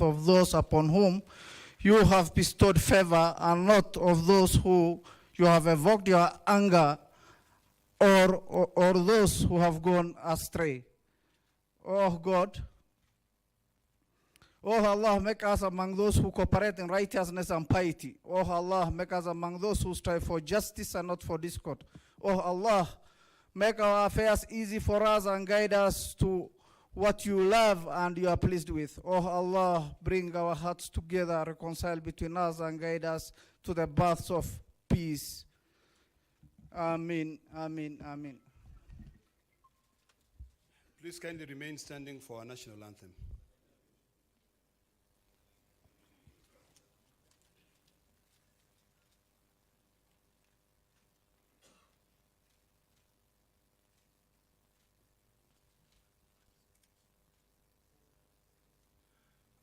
of those upon whom you have bestowed favor, and not of those who you have evoked your anger, or those who have gone astray. Oh God, oh Allah, make us among those who cooperate in righteousness and piety. Oh Allah, make us among those who strive for justice and not for discord. Oh Allah, make our affairs easy for us and guide us to what you love and you are pleased with. Oh Allah, bring our hearts together, reconcile between us and guide us to the paths of peace. Amen, amen, amen. Please kindly remain standing for our national anthem.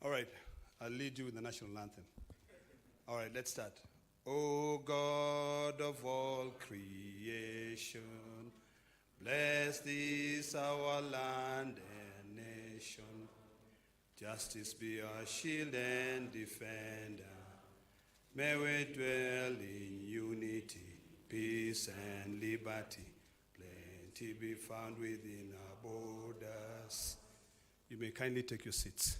All right, I'll lead you with the national anthem. All right, let's start. O God of all creation, bless this our land and nation. Justice be our shield and defender. May we dwell in unity, peace and liberty. Plenty be found within our borders. You may kindly take your seats.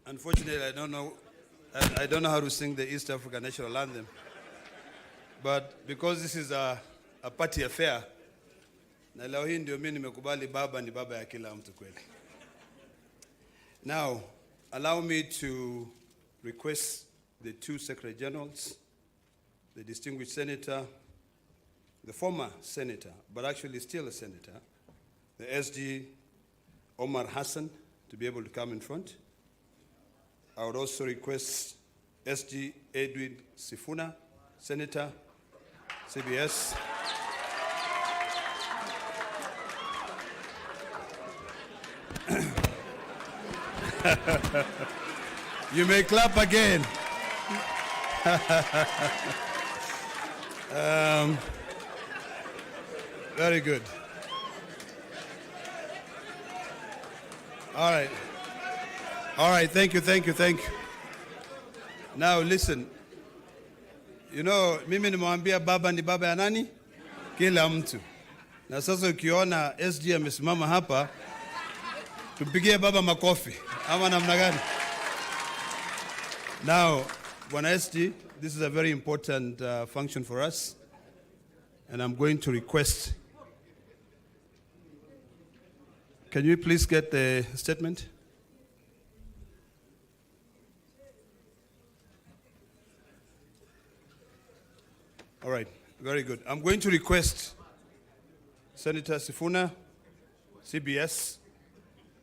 Unfortunately, I don't know how to sing the East African National Anthem. But because this is a party affair, na leo hii ndio mimi nimekubali baba ni baba ya kila mtu kweli. Now, allow me to request the two Secretary Generals, the distinguished senator, the former senator, but actually still a senator, the SG Omar Hassan, to be able to come in front. I would also request SG Edwin Sifuna, Senator, CBS. You may clap again. Very good. All right. All right, thank you. Now listen, you know, mimi nimwambia baba ni baba ya nani? Kila mtu. Na sasa ukiona SG amesimama hapa, tupigie baba makofi. Ama namna gani? Now, Bwana SG, this is a very important function for us, and I'm going to request, can you please get the statement? All right, very good. I'm going to request Senator Sifuna, CBS,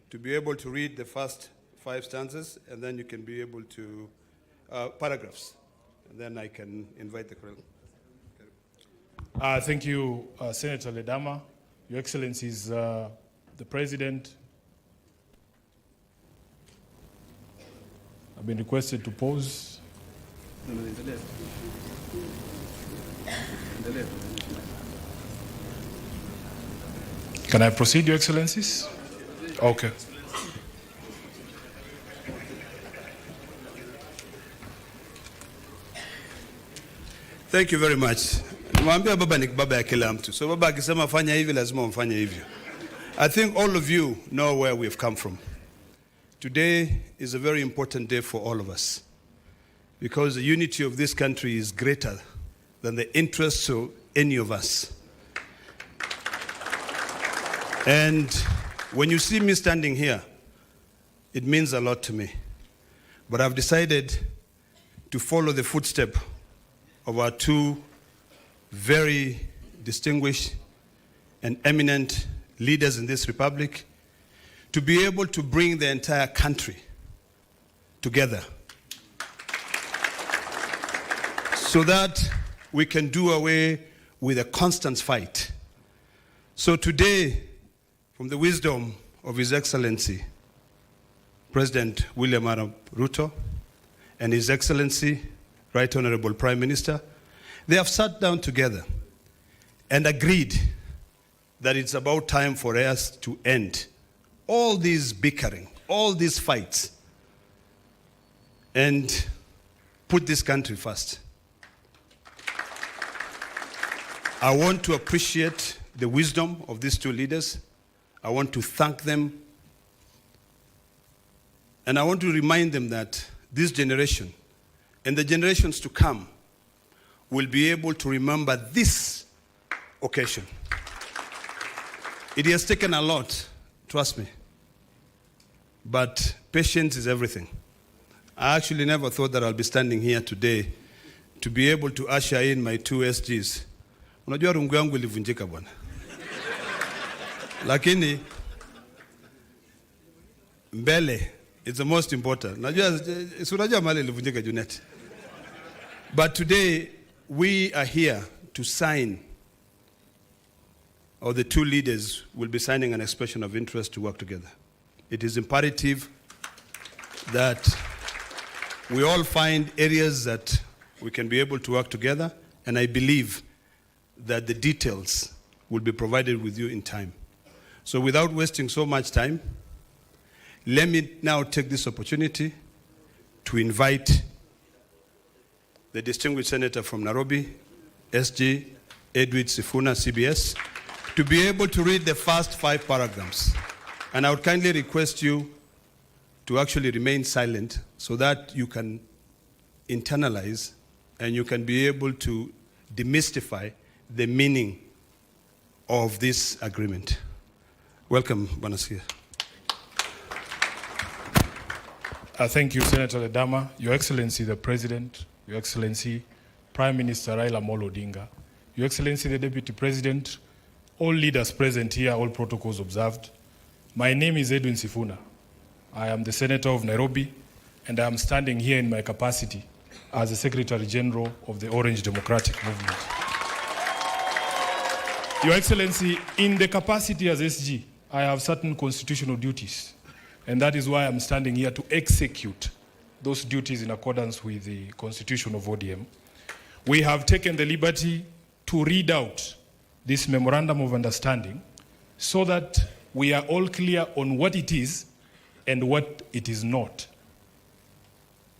to be able to read the first 5 stanzas, and then you can be able to, paragraphs, and then I can invite the colleague. Thank you, Senator Ledama. Your Excellencies, the President, I've been requested to pause. Can I proceed, Your Excellencies? Okay. Thank you very much. Mwambia baba ni baba ya kila mtu. So baba akisema fanya hivi lazima mfanye hivyo. I think all of you know where we've come from. Today is a very important day for all of us, because the unity of this country is greater than the interests of any of us. And when you see me standing here, it means a lot to me. But I've decided to follow the footstep of our two very distinguished and eminent leaders in this republic, to be able to bring the entire country together so that we can do away with a constant fight. So today, from the wisdom of His Excellency, President William Arap Ruto, and His Excellency, Right Honorable Prime Minister, they have sat down together and agreed that it's about time for us to end all this bickering, all these fights, and put this country first. I want to appreciate the wisdom of these two leaders. I want to thank them. And I want to remind them that this generation and the generations to come will be able to remember this occasion. It has taken a lot, trust me. But patience is everything. I actually never thought that I'll be standing here today to be able to usher in my two SGs. Unajua rungu yangu ilivunjika bwana. Lakini mbele, it's the most important. Unajua mali ilivunjika Junet. But today we are here to sign, or the two leaders will be signing an expression of interest to work together. It is imperative that we all find areas that we can be able to work together, and I believe that the details will be provided with you in time. So without wasting so much time, let me now take this opportunity to invite the distinguished senator from Nairobi, SG Edwin Sifuna, CBS, to be able to read the first 5 paragraphs. And I would kindly request you to actually remain silent so that you can internalize and you can be able to demystify the meaning of this agreement. Welcome, Banaskia. Thank you, Senator Ledama, Your Excellency the President, Your Excellency Prime Minister Raila Amolo Odinga, Your Excellency the Deputy President, all leaders present here, all protocols observed. My name is Edwin Sifuna. I am the Senator of Nairobi, and I am standing here in my capacity as the Secretary General of the Orange Democratic Movement. Your Excellency, in the capacity as SG, I have certain constitutional duties, and that is why I'm standing here to execute those duties in accordance with the Constitution of ODM. We have taken the liberty to read out this Memorandum of Understanding so that we are all clear on what it is and what it is not.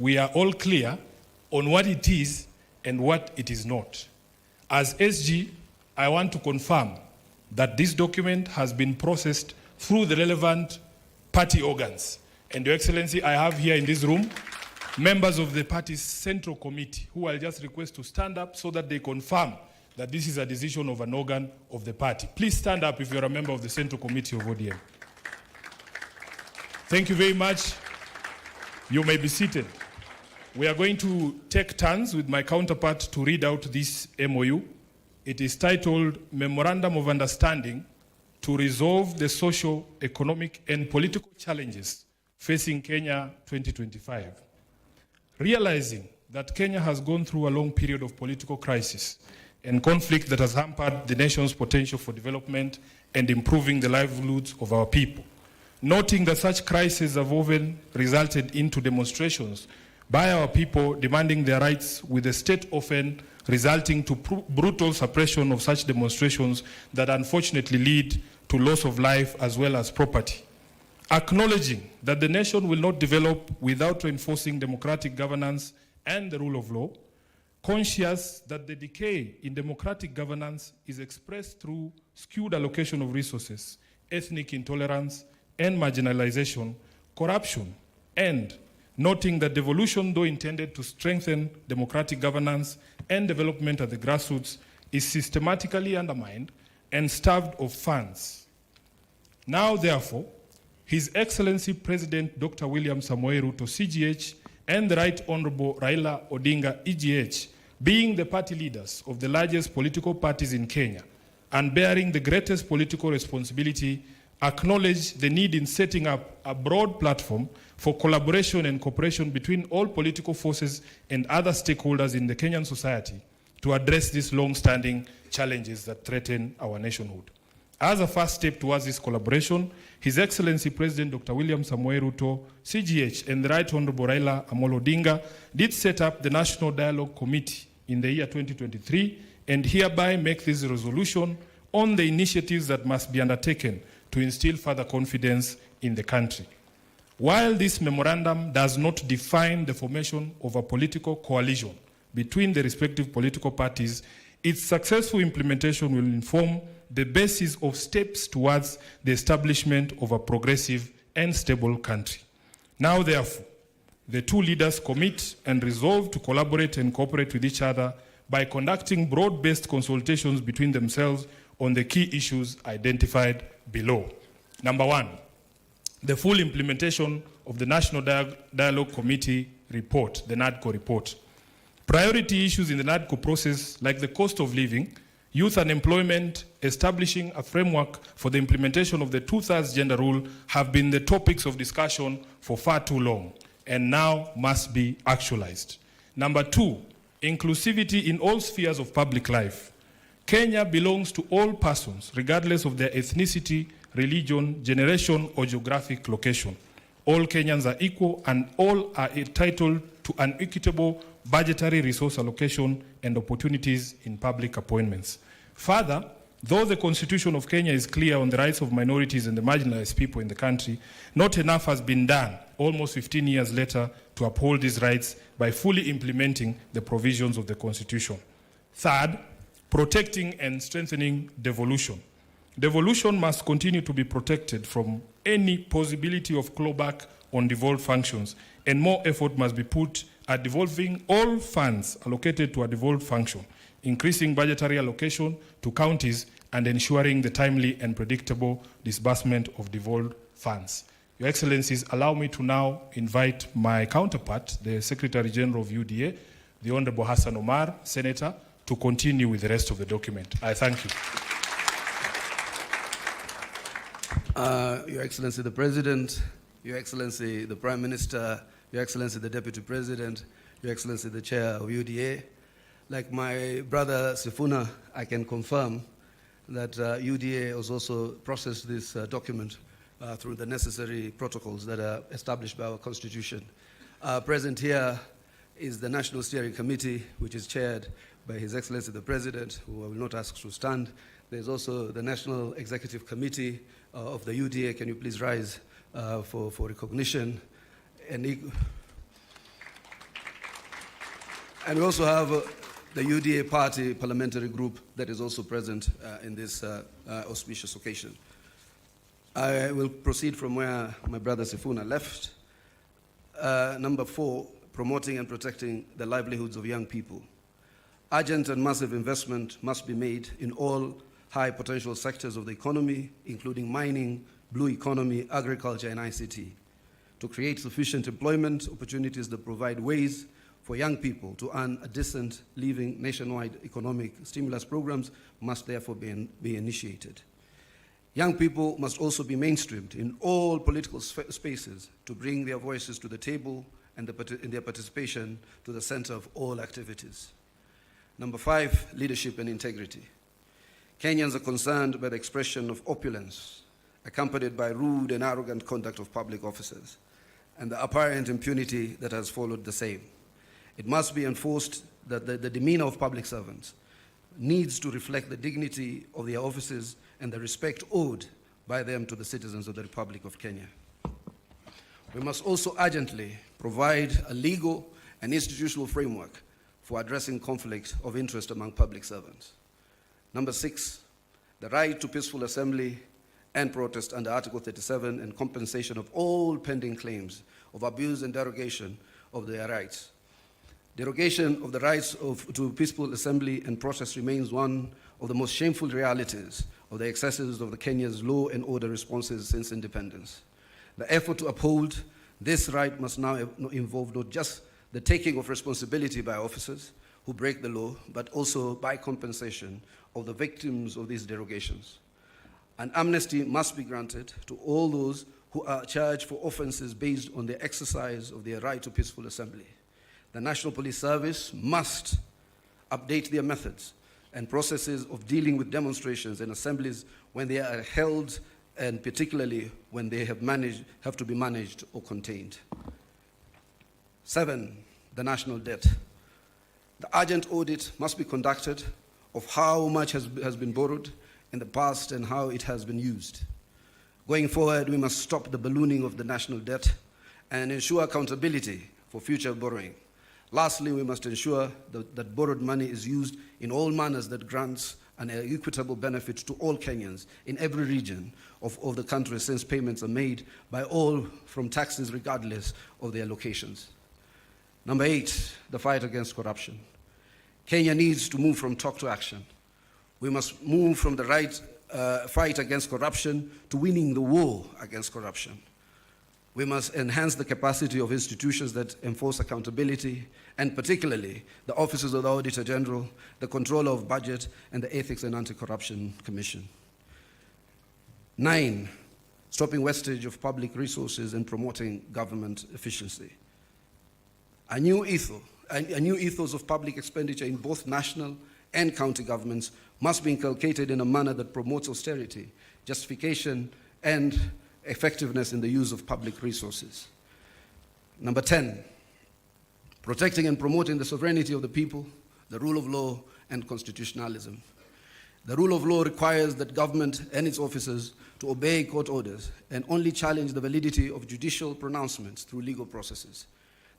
We are all clear on what it is and what it is not. As SG, I want to confirm that this document has been processed through the relevant party organs. And Your Excellency, I have here in this room members of the party's central committee who I'll just request to stand up so that they confirm that this is a decision of an organ of the party. Please stand up if you're a member of the Central Committee of ODM. Thank you very much. You may be seated. We are going to take turns with my counterpart to read out this MOU. It is titled Memorandum of Understanding to Resolve the Social, Economic, and Political Challenges Facing Kenya 2025. Realizing that Kenya has gone through a long period of political crisis and conflict that has hampered the nation's potential for development and improving the livelihoods of our people. Noting that such crises have often resulted into demonstrations by our people demanding their rights, with the state often resulting to brutal suppression of such demonstrations that unfortunately lead to loss of life as well as property. Acknowledging that the nation will not develop without reinforcing democratic governance and the rule of law, conscious that the decay in democratic governance is expressed through skewed allocation of resources, ethnic intolerance and marginalization, corruption, and noting that devolution, though intended to strengthen democratic governance and development at the grassroots, is systematically undermined and starved of funds. Now, therefore, His Excellency President Dr. William Samoei Ruto, CGH, and the Right Honorable Raila Odinga, EGH, being the party leaders of the largest political parties in Kenya and bearing the greatest political responsibility, acknowledge the need in setting up a broad platform for collaboration and cooperation between all political forces and other stakeholders in the Kenyan society to address these long-standing challenges that threaten our nationhood. As a first step towards this collaboration, His Excellency President Dr. William Samoei Ruto, CGH, and the Right Honorable Raila Amolo Odinga did set up the National Dialogue Committee in the year 2023 and hereby make this resolution on the initiatives that must be undertaken to instill further confidence in the country. While this memorandum does not define the formation of a political coalition between the respective political parties, its successful implementation will inform the basis of steps towards the establishment of a progressive and stable country. Now, therefore, the two leaders commit and resolve to collaborate and cooperate with each other by conducting broad-based consultations between themselves on the key issues identified below. Number one, the full implementation of the National Dialogue Committee report, the NADCO report. Priority issues in the NADCO process, like the cost of living, youth unemployment, establishing a framework for the implementation of the 2/3 gender rule, have been the topics of discussion for far too long and now must be actualized. Number two, inclusivity in all spheres of public life. Kenya belongs to all persons, regardless of their ethnicity, religion, generation, or geographic location. All Kenyans are equal and all are entitled to an equitable budgetary resource allocation and opportunities in public appointments. Further, though the Constitution of Kenya is clear on the rights of minorities and the marginalized people in the country, not enough has been done almost 15 years later to uphold these rights by fully implementing the provisions of the Constitution. Third, protecting and strengthening devolution. Devolution must continue to be protected from any possibility of clawback on devolved functions, and more effort must be put at devolving all funds allocated to a devolved function, increasing budgetary allocation to counties, and ensuring the timely and predictable disbursement of devolved funds. Your Excellencies, allow me to now invite my counterpart, the Secretary General of UDA, the Honorable Hassan Omar, Senator, to continue with the rest of the document. I thank you. Your Excellency the President, Your Excellency the Prime Minister, Your Excellency the Deputy President, Your Excellency the Chair of UDA. Like my brother Sifuna, I can confirm that UDA has also processed this document through the necessary protocols that are established by our Constitution. Present here is the National Steering Committee, which is chaired by His Excellency the President, who I will not ask to stand. There's also the National Executive Committee of the UDA. Can you please rise for recognition? And we also have the UDA Party Parliamentary Group that is also present in this auspicious occasion. I will proceed from where my brother Sifuna left. Number 4, promoting and protecting the livelihoods of young people. Urgent and massive investment must be made in all high potential sectors of the economy, including mining, blue economy, agriculture, and ICT, to create sufficient employment opportunities that provide ways for young people to earn a decent living. Nationwide economic stimulus programs must therefore be initiated. Young people must also be mainstreamed in all political spaces to bring their voices to the table and their participation to the center of all activities. Number 5, leadership and integrity. Kenyans are concerned by the expression of opulence, accompanied by rude and arrogant conduct of public officers, and the apparent impunity that has followed the same. It must be enforced that the demeanor of public servants needs to reflect the dignity of their offices and the respect owed by them to the citizens of the Republic of Kenya. We must also urgently provide a legal and institutional framework for addressing conflict of interest among public servants. Number 6, the right to peaceful assembly and protest under Article 37 and compensation of all pending claims of abuse and derogation of their rights. Derogation of the rights to peaceful assembly and protest remains one of the most shameful realities of the excesses of the Kenya's law and order responses since independence. The effort to uphold this right must now involve not just the taking of responsibility by officers who break the law, but also by compensation of the victims of these derogations. An amnesty must be granted to all those who are charged for offenses based on the exercise of their right to peaceful assembly. The National Police Service must update their methods and processes of dealing with demonstrations and assemblies when they are held, and particularly when they have to be managed or contained. 7, the national debt. The urgent audit must be conducted of how much has been borrowed in the past and how it has been used. Going forward, we must stop the ballooning of the national debt and ensure accountability for future borrowing. Lastly, we must ensure that borrowed money is used in all manners that grants an equitable benefit to all Kenyans in every region of the country, since payments are made by all from taxes regardless of their locations. Number 8, the fight against corruption. Kenya needs to move from talk to action. We must move from the fight against corruption to winning the war against corruption. We must enhance the capacity of institutions that enforce accountability, and particularly the offices of the Auditor General, the Controller of Budget, and the Ethics and Anti-Corruption Commission. 9, stopping wastage of public resources and promoting government efficiency. A new ethos of public expenditure in both national and county governments must be inculcated in a manner that promotes austerity, justification, and effectiveness in the use of public resources. Number 10, protecting and promoting the sovereignty of the people, the rule of law, and constitutionalism. The rule of law requires that government and its officers to obey court orders and only challenge the validity of judicial pronouncements through legal processes.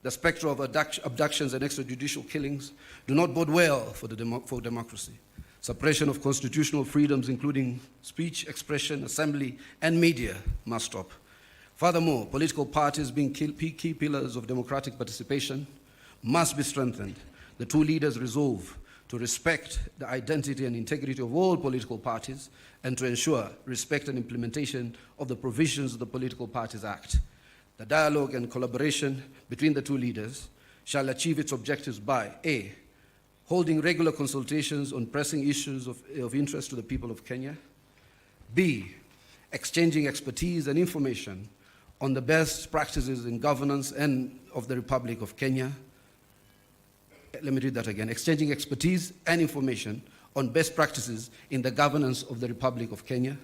The specter of abductions and extrajudicial killings do not bode well for democracy. Suppression of constitutional freedoms, including speech, expression, assembly, and media, must stop. Furthermore, political parties, being key pillars of democratic participation, must be strengthened. The two leaders resolve to respect the identity and integrity of all political parties and to ensure respect and implementation of the provisions of the Political Parties Act. The dialogue and collaboration between the two leaders shall achieve its objectives by A, holding regular consultations on pressing issues of interest to the people of Kenya. B, exchanging expertise and information on the best practices in governance and of the Republic of Kenya. Let me read that again. Exchanging expertise and information on best practices in the governance of the Republic of Kenya.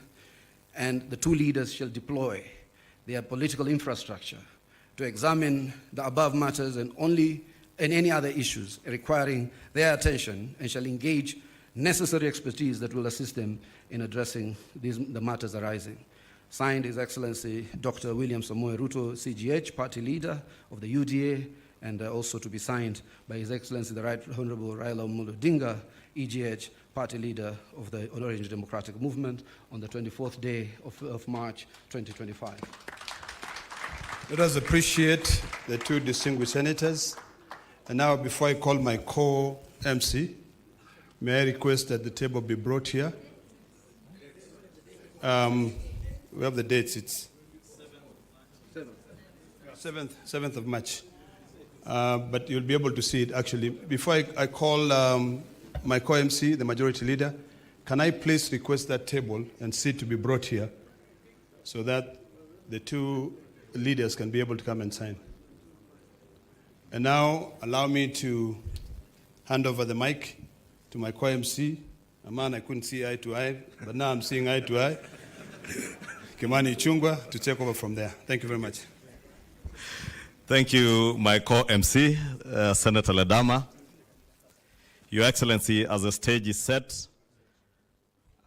And the two leaders shall deploy their political infrastructure to examine the above matters and any other issues requiring their attention, and shall engage necessary expertise that will assist them in addressing the matters arising. Signed, His Excellency Dr. William Samoei Ruto, CGH, Party Leader of the UDA, and also to be signed by His Excellency the Right Honorable Raila Amolo Odinga, EGH, Party Leader of the Orange Democratic Movement, on the 24th day of March 2025. Let us appreciate the two distinguished senators. And now, before I call my co-MC, may I request that the table be brought here? We have the dates. It's 7th of March. But you'll be able to see it actually. Before I call my co-MC, the majority leader, can I please request that table and seat to be brought here so that the two leaders can be able to come and sign? And now, allow me to hand over the mic to my co-MC, a man I couldn't see eye to eye, but now I'm seeing eye to eye, Kimani Ichung'wah, to take over from there. Thank you very much. Thank you, my co-MC, Senator Ledama. Your Excellency, as the stage is set,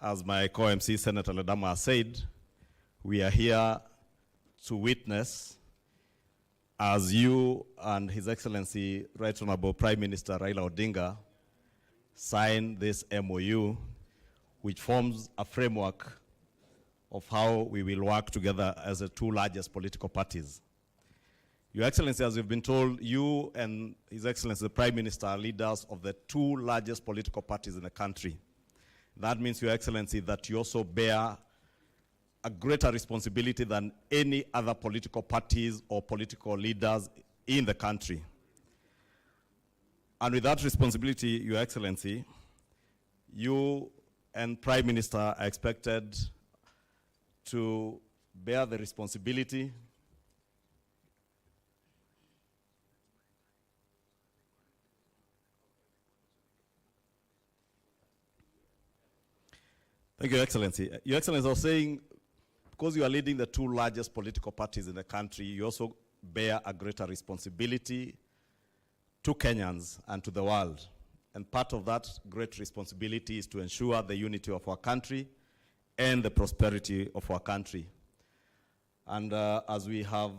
as my co-MC, Senator Ledama, has said, we are here to witness as you and His Excellency Right Honorable Prime Minister Raila Odinga sign this MOU, which forms a framework of how we will work together as the two largest political parties. Your Excellency, as you've been told, you and His Excellency the Prime Minister are leaders of the two largest political parties in the country. That means, Your Excellency, that you also bear a greater responsibility than any other political parties or political leaders in the country. And with that responsibility, Your Excellency, you and Prime Minister are expected to bear the responsibility Thank you, Your Excellency. Your Excellency, I was saying, because you are leading the two largest political parties in the country, you also bear a greater responsibility to Kenyans and to the world. And part of that great responsibility is to ensure the unity of our country and the prosperity of our country. And as we have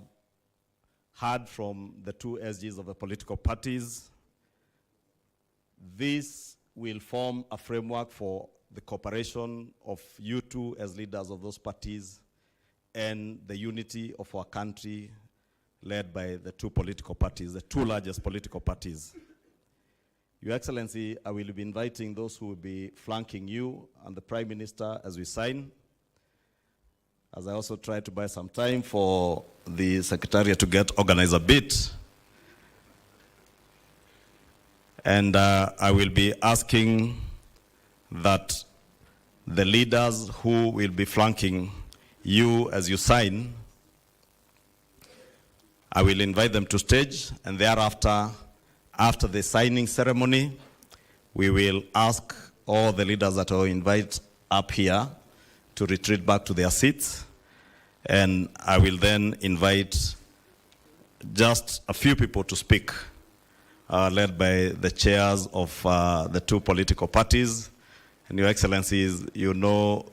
heard from the two SGs of the political parties, this will form a framework for the cooperation of you two as leaders of those parties and the unity of our country led by the two political parties, the two largest political parties. Your Excellency, I will be inviting those who will be flanking you and the Prime Minister as we sign, as I also try to buy some time for the Secretariat to get organized a bit. And I will be asking that the leaders who will be flanking you as you sign, I will invite them to stage, and thereafter, after the signing ceremony, we will ask all the leaders that are invited up here to retreat back to their seats, and I will then invite just a few people to speak, led by the chairs of the two political parties. And Your Excellencies, you know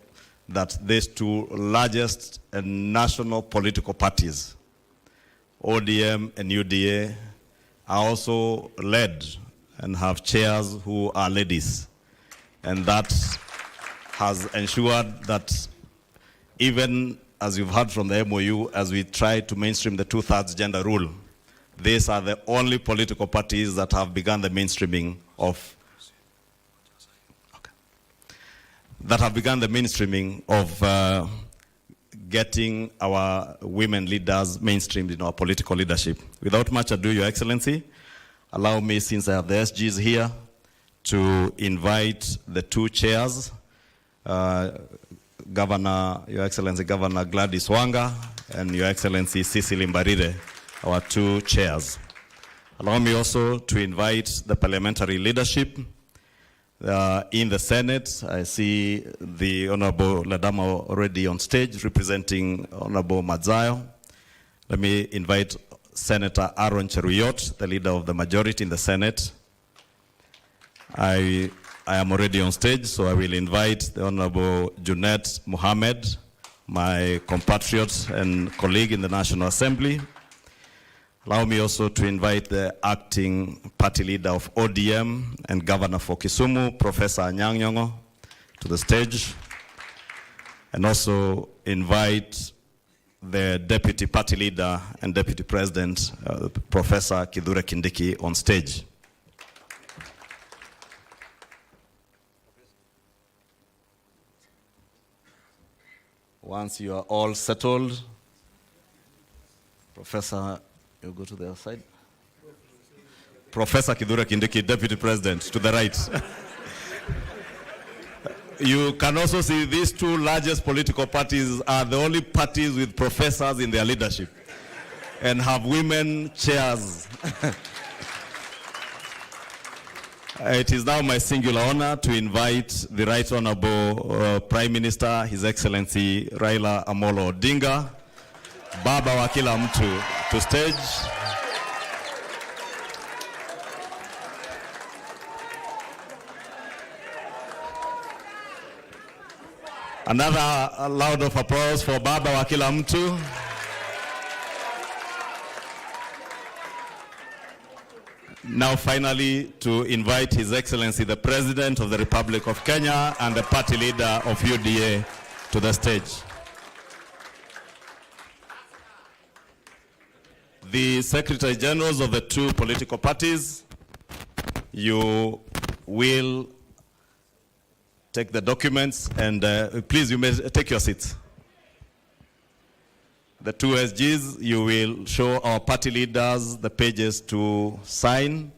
that these two largest national political parties, ODM and UDA, are also led and have chairs who are ladies. And that has ensured that even as you've heard from the MOU, as we try to mainstream the 2/3 gender rule, these are the only political parties that have begun the mainstreaming of getting our women leaders mainstreamed in our political leadership. Without much ado, Your Excellency, allow me, since I have the SGs here, to invite the two chairs, Governor, Your Excellency, Governor Gladys Wanga, and Your Excellency Cecily Mbarire, our two chairs. Allow me also to invite the parliamentary leadership. In the Senate, I see the Honorable Ledama already on stage representing Honorable Madzayo. Let me invite Senator Aaron Cheruyot, the leader of the majority in the Senate. I am already on stage, so I will invite the Honorable Junet Mohammed, my compatriot and colleague in the National Assembly. Allow me also to invite the acting party leader of ODM and governor for Kisumu, Professor Anyang' Nyong'o, to the stage. And also invite the deputy party leader and deputy president, Professor Kithure Kindiki, on stage. Once you are all settled, Professor, you go to the other side. Professor Kithure Kindiki, Deputy President, to the right. You can also see these two largest political parties are the only parties with professors in their leadership and have women chairs. It is now my singular honor to invite the Right Honorable Prime Minister, His Excellency Raila Amolo Odinga, Baba wa kila mtu, to stage. Another round of applause for Baba wa kila mtu. Now finally to invite His Excellency the President of the Republic of Kenya and the party leader of UDA to the stage. The Secretary Generals of the two political parties, you will take the documents and please, you may take your seats. The two SGs, you will show our party leaders the pages to sign.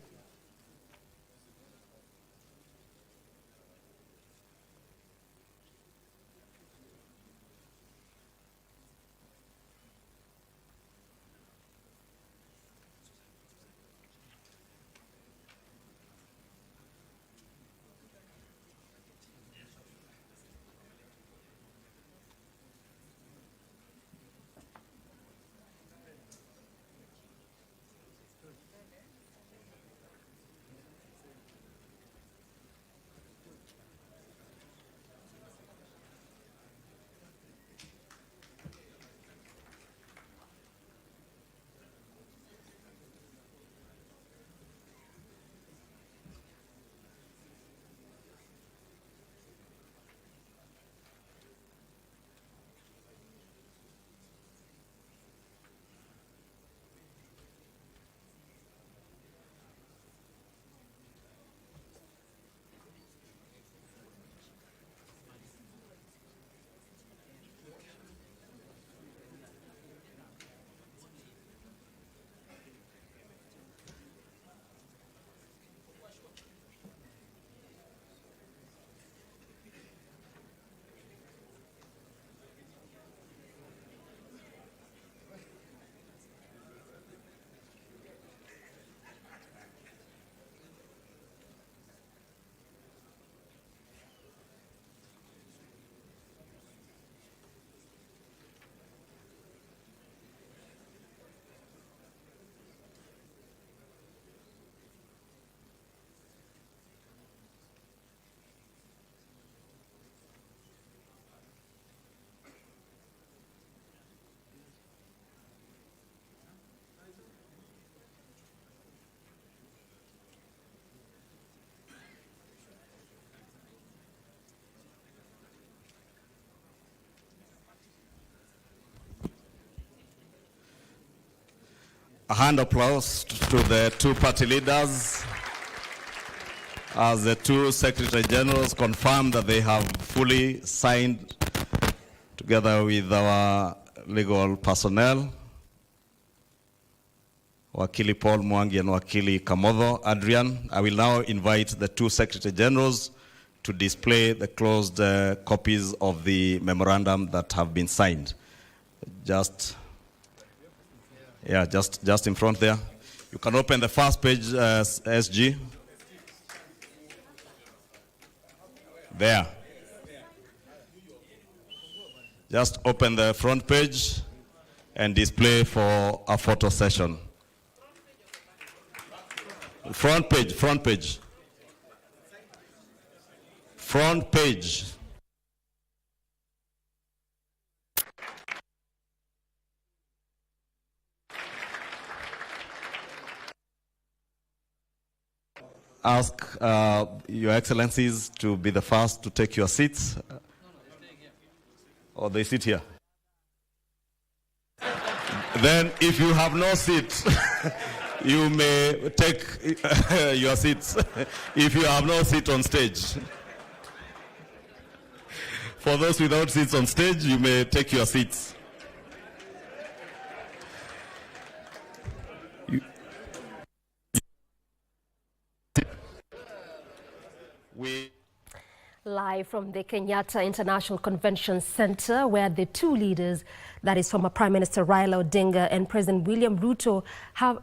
A hand of applause to the two party leaders as the two Secretary Generals confirm that they have fully signed together with our legal personnel, Wakili Paul Mwangi and Wakili Kamodho Adrian. I will now invite the two Secretary Generals to display the closed copies of the memorandum that have been signed. Just in front there. You can open the first page, SG. There. Just open the front page and display for a photo session. Front page, front page. Front page. Ask Your Excellencies to be the first to take your seats. Or they sit here. Then if you have no seat, you may take your seats if you have no seat on stage. For those without seats on stage, you may take your seats. Live from the Kenyatta International Convention Center, where the two leaders, that is former Prime Minister Raila Odinga and President William Ruto, have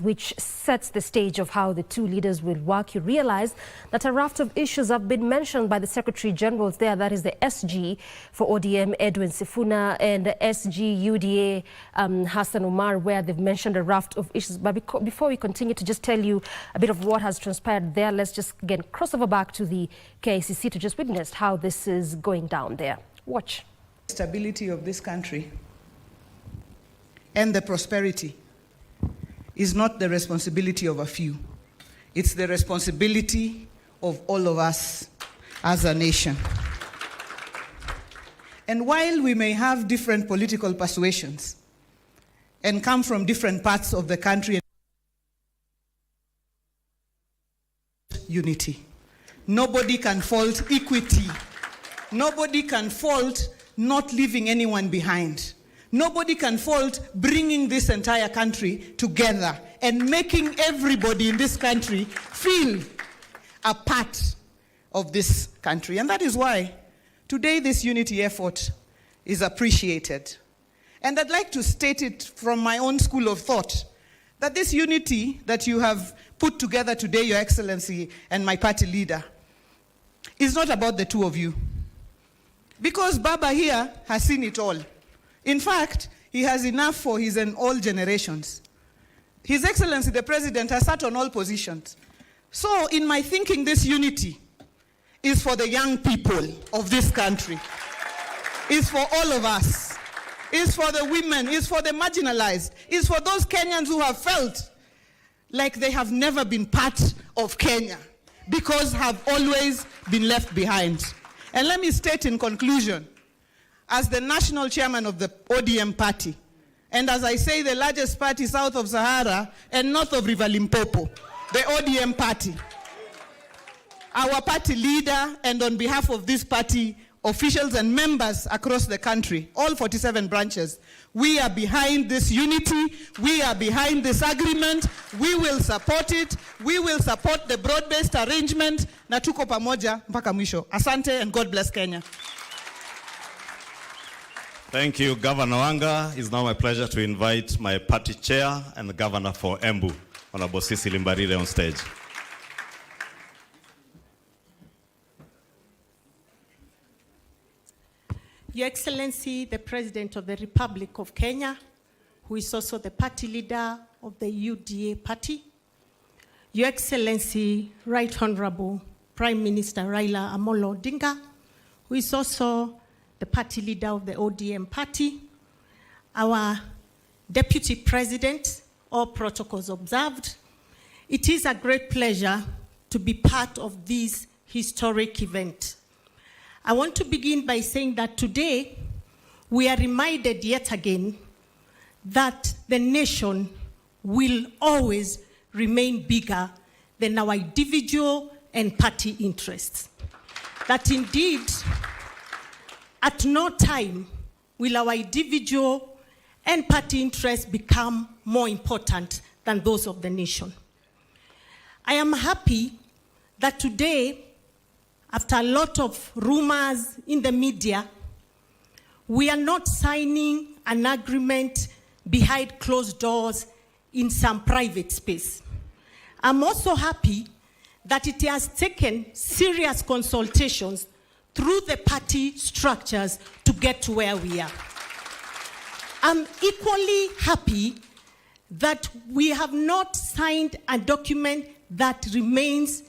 which sets the stage of how the two leaders will work. You realize that a raft of issues have been mentioned by the Secretary Generals there. That is the SG for ODM, Edwin Sifuna, and the SG UDA, Hassan Umar, where they've mentioned a raft of issues. But before we continue to just tell you a bit of what has transpired there, let's just again cross over back to the KICC to just witness how this is going down there. Watch. Stability of this country and the prosperity is not the responsibility of a few. It's the responsibility of all of us as a nation. And while we may have different political persuasions and come from different parts of the country, unity. Nobody can fault equity. Nobody can fault not leaving anyone behind. Nobody can fault bringing this entire country together and making everybody in this country feel a part of this country. And that is why today this unity effort is appreciated. And I'd like to state it from my own school of thought, that this unity that you have put together today, Your Excellency and my party leader, is not about the two of you. Because Baba here has seen it all. In fact, he has enough for his and all generations. His Excellency, the President, has sat on all positions. So, in my thinking, this unity is for the young people of this country. It's for all of us. It's for the women. It's for the marginalized. It's for those Kenyans who have felt like they have never been part of Kenya because have always been left behind. And let me state in conclusion, as the national chairman of the ODM party, and as I say, the largest party south of Sahara and north of River Limpopo, the ODM party, our party leader, and on behalf of this party, officials and members across the country, all 47 branches, we are behind this unity, we are behind this agreement, we will support it, we will support the broad-based arrangement, na tuko pamoja mpaka mwisho. Asante and God bless Kenya. Thank you, Governor Wanga. It's now my pleasure to invite my party chair and the governor for Embu, Honorable Sisi Limbarire, on stage. Your Excellency, the President of the Republic of Kenya, who is also the party leader of the UDA party, Your Excellency, Right Honorable Prime Minister Raila Amolo Odinga, who is also the party leader of the ODM party, our Deputy President, all protocols observed. It is a great pleasure to be part of this historic event. I want to begin by saying that today we are reminded yet again that the nation will always remain bigger than our individual and party interests. That indeed, at no time will our individual and party interests become more important than those of the nation. I am happy that today, after a lot of rumors in the media, we are not signing an agreement behind closed doors in some private space. I'm also happy that it has taken serious consultations through the party structures to get to where we are. I'm equally happy that we have not signed a document that remains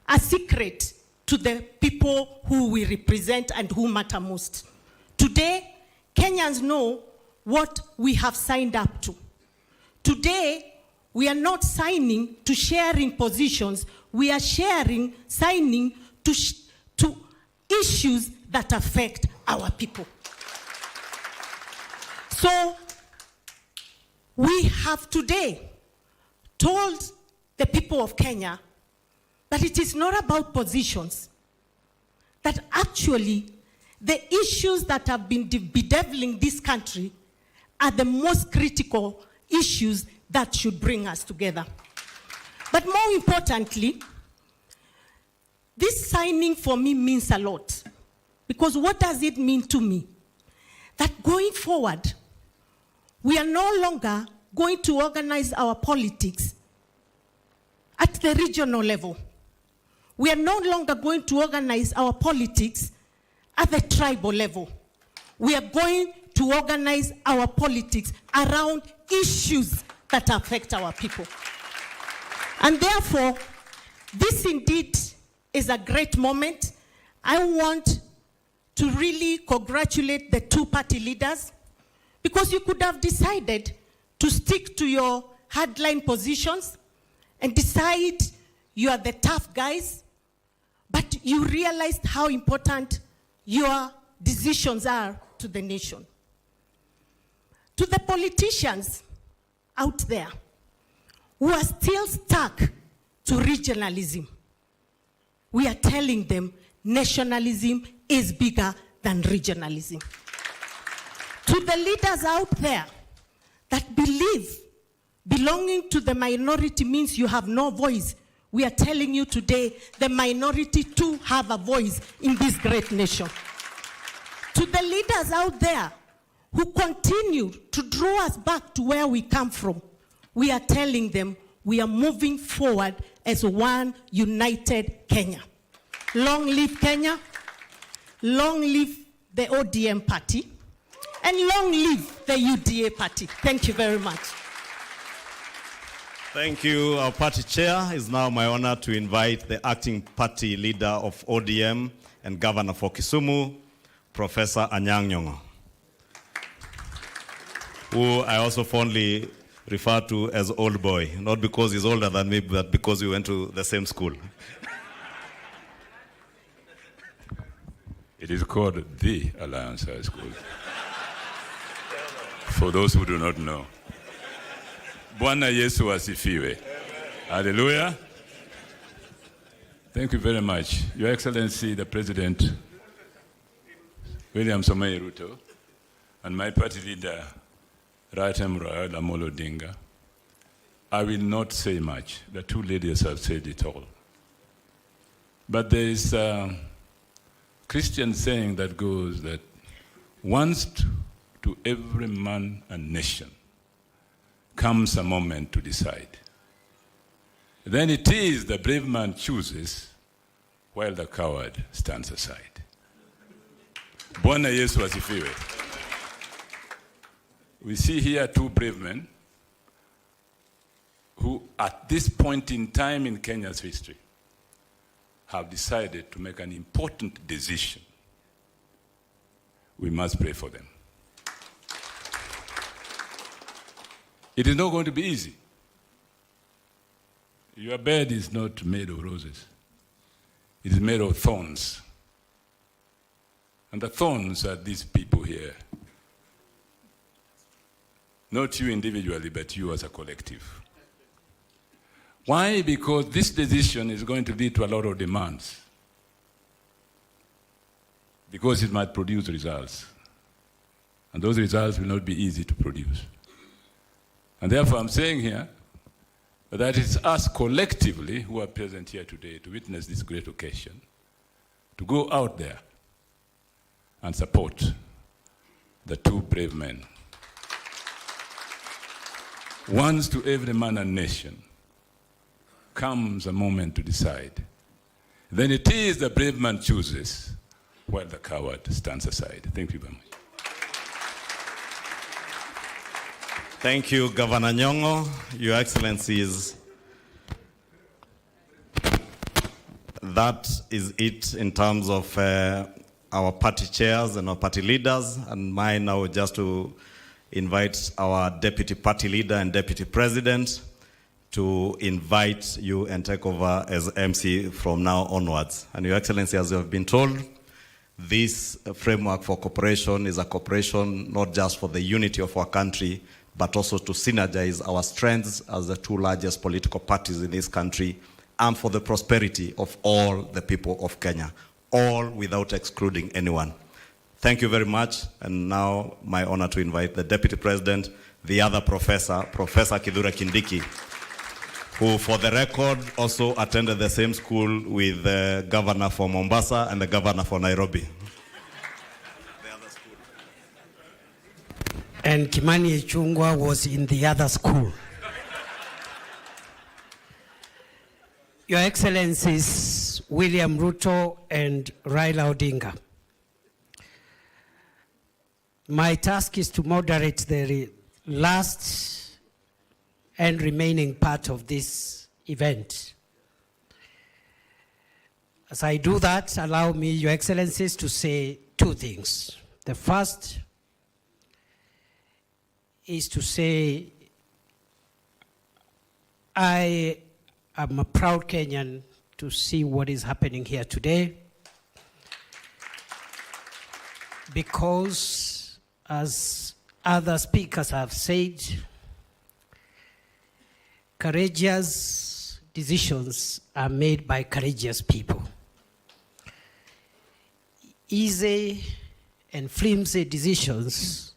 a secret to the people who we represent and who matter most. Today, Kenyans know what we have signed up to. Today, we are not signing to sharing positions. We are signing to issues that affect our people. So, we have today told the people of Kenya that it is not about positions, that actually the issues that have been bedeviling this country are the most critical issues that should bring us together. But more importantly, this signing for me means a lot. Because what does it mean to me? That going forward, we are no longer going to organize our politics at the regional level. We are no longer going to organize our politics at the tribal level. We are going to organize our politics around issues that affect our people. And therefore, this indeed is a great moment. I want to really congratulate the two party leaders, because you could have decided to stick to your hardline positions and decide you are the tough guys, but you realized how important your decisions are to the nation. To the politicians out there who are still stuck to regionalism, we are telling them nationalism is bigger than regionalism. To the leaders out there that believe belonging to the minority means you have no voice, we are telling you today the minority too have a voice in this great nation. To the leaders out there who continue to draw us back to where we come from, we are telling them we are moving forward as one united Kenya. Long live Kenya, long live the ODM party, and long live the UDA party. Thank you very much. Thank you, our party chair. It's now my honor to invite the acting party leader of ODM and governor for Kisumu, Professor Anyang' Nyong'o, who I also fondly refer to as old boy, not because he's older than me, but because we went to the same school. It is called the Alliance High School. For those who do not know. Bwana Yesu asifiwe. Hallelujah. Thank you very much. Your Excellency, the President, William Samoei Ruto, and my party leader, Right Honorable Amolo Odinga. I will not say much. The two ladies have said it all. But there is a Christian saying that goes that once to every man and nation comes a moment to decide. Then it is the brave man chooses while the coward stands aside. Bwana Yesu asifiwe. We see here two brave men who at this point in time in Kenya's history have decided to make an important decision. We must pray for them. It is not going to be easy. Your bed is not made of roses. It is made of thorns. And the thorns are these people here. Not you individually, but you as a collective. Why? Because this decision is going to lead to a lot of demands. Because it might produce results. And those results will not be easy to produce. And therefore I'm saying here that it's us collectively who are present here today to witness this great occasion, to go out there and support the two brave men. Once to every man and nation comes a moment to decide. Then it is the brave man chooses, while the coward stands aside. Thank you very much. Thank you, Governor Nyong'o. Your Excellencies, that is it in terms of our party chairs and our party leaders, and mine now just to invite our deputy party leader and deputy president to invite you and take over as MC from now onwards. And Your Excellency, as you have been told, this framework for cooperation is a cooperation not just for the unity of our country, but also to synergize our strengths as the two largest political parties in this country and for the prosperity of all the people of Kenya, all without excluding anyone. Thank you very much, and now my honor to invite the Deputy President, the other professor, Professor Kithure Kindiki, who for the record also attended the same school with the governor for Mombasa and the governor for Nairobi. And Kimani Ichung'wah was in the other school. Your Excellencies, William Ruto and Raila Odinga, my task is to moderate the last and remaining part of this event. As I do that, allow me, Your Excellencies, to say two things. The first is to say I am a proud Kenyan to see what is happening here today, because as other speakers have said, courageous decisions are made by courageous people. Easy and flimsy decisions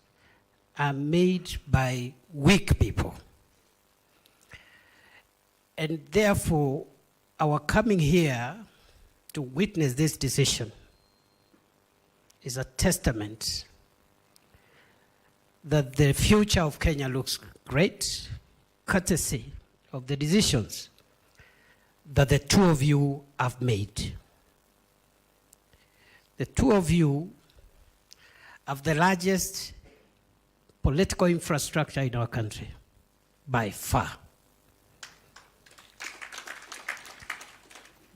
are made by weak people. And therefore, our coming here to witness this decision is a testament that the future of Kenya looks great, courtesy of the decisions that the two of you have made. The two of you have the largest political infrastructure in our country, by far.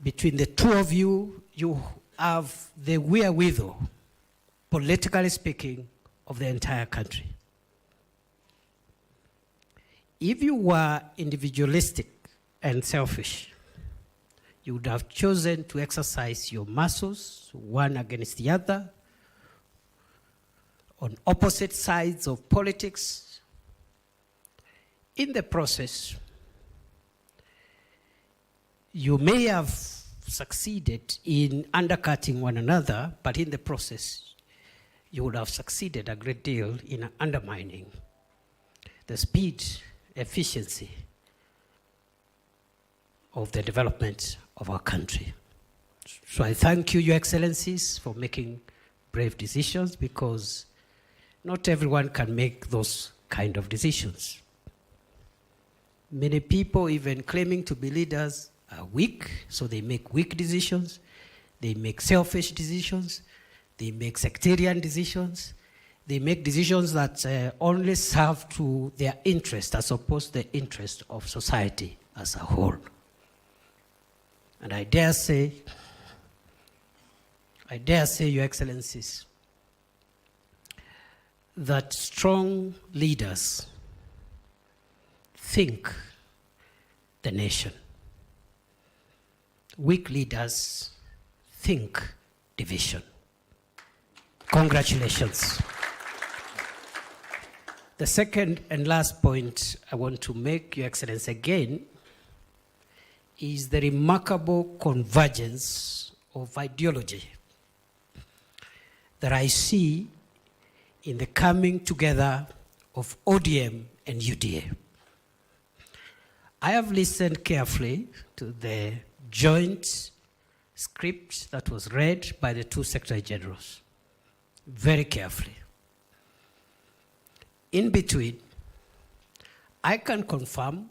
Between the two of you, you have the wherewithal, politically speaking, of the entire country. If you were individualistic and selfish, you would have chosen to exercise your muscles, one against the other, on opposite sides of politics. In the process, you may have succeeded in undercutting one another, but in the process, you would have succeeded a great deal in undermining the speed, efficiency of the development of our country. So I thank you, Your Excellencies, for making brave decisions, because not everyone can make those kind of decisions. Many people, even claiming to be leaders, are weak, so they make weak decisions, they make selfish decisions, they make sectarian decisions, they make decisions that only serve to their interest as opposed to the interest of society as a whole. And I dare say, Your Excellencies, that strong leaders think the nation. Weak leaders think division. Congratulations. The second and last point I want to make, Your Excellency, again, is the remarkable convergence of ideology that I see in the coming together of ODM and UDA. I have listened carefully to the joint script that was read by the two Secretary Generals, very carefully. In between, I can confirm,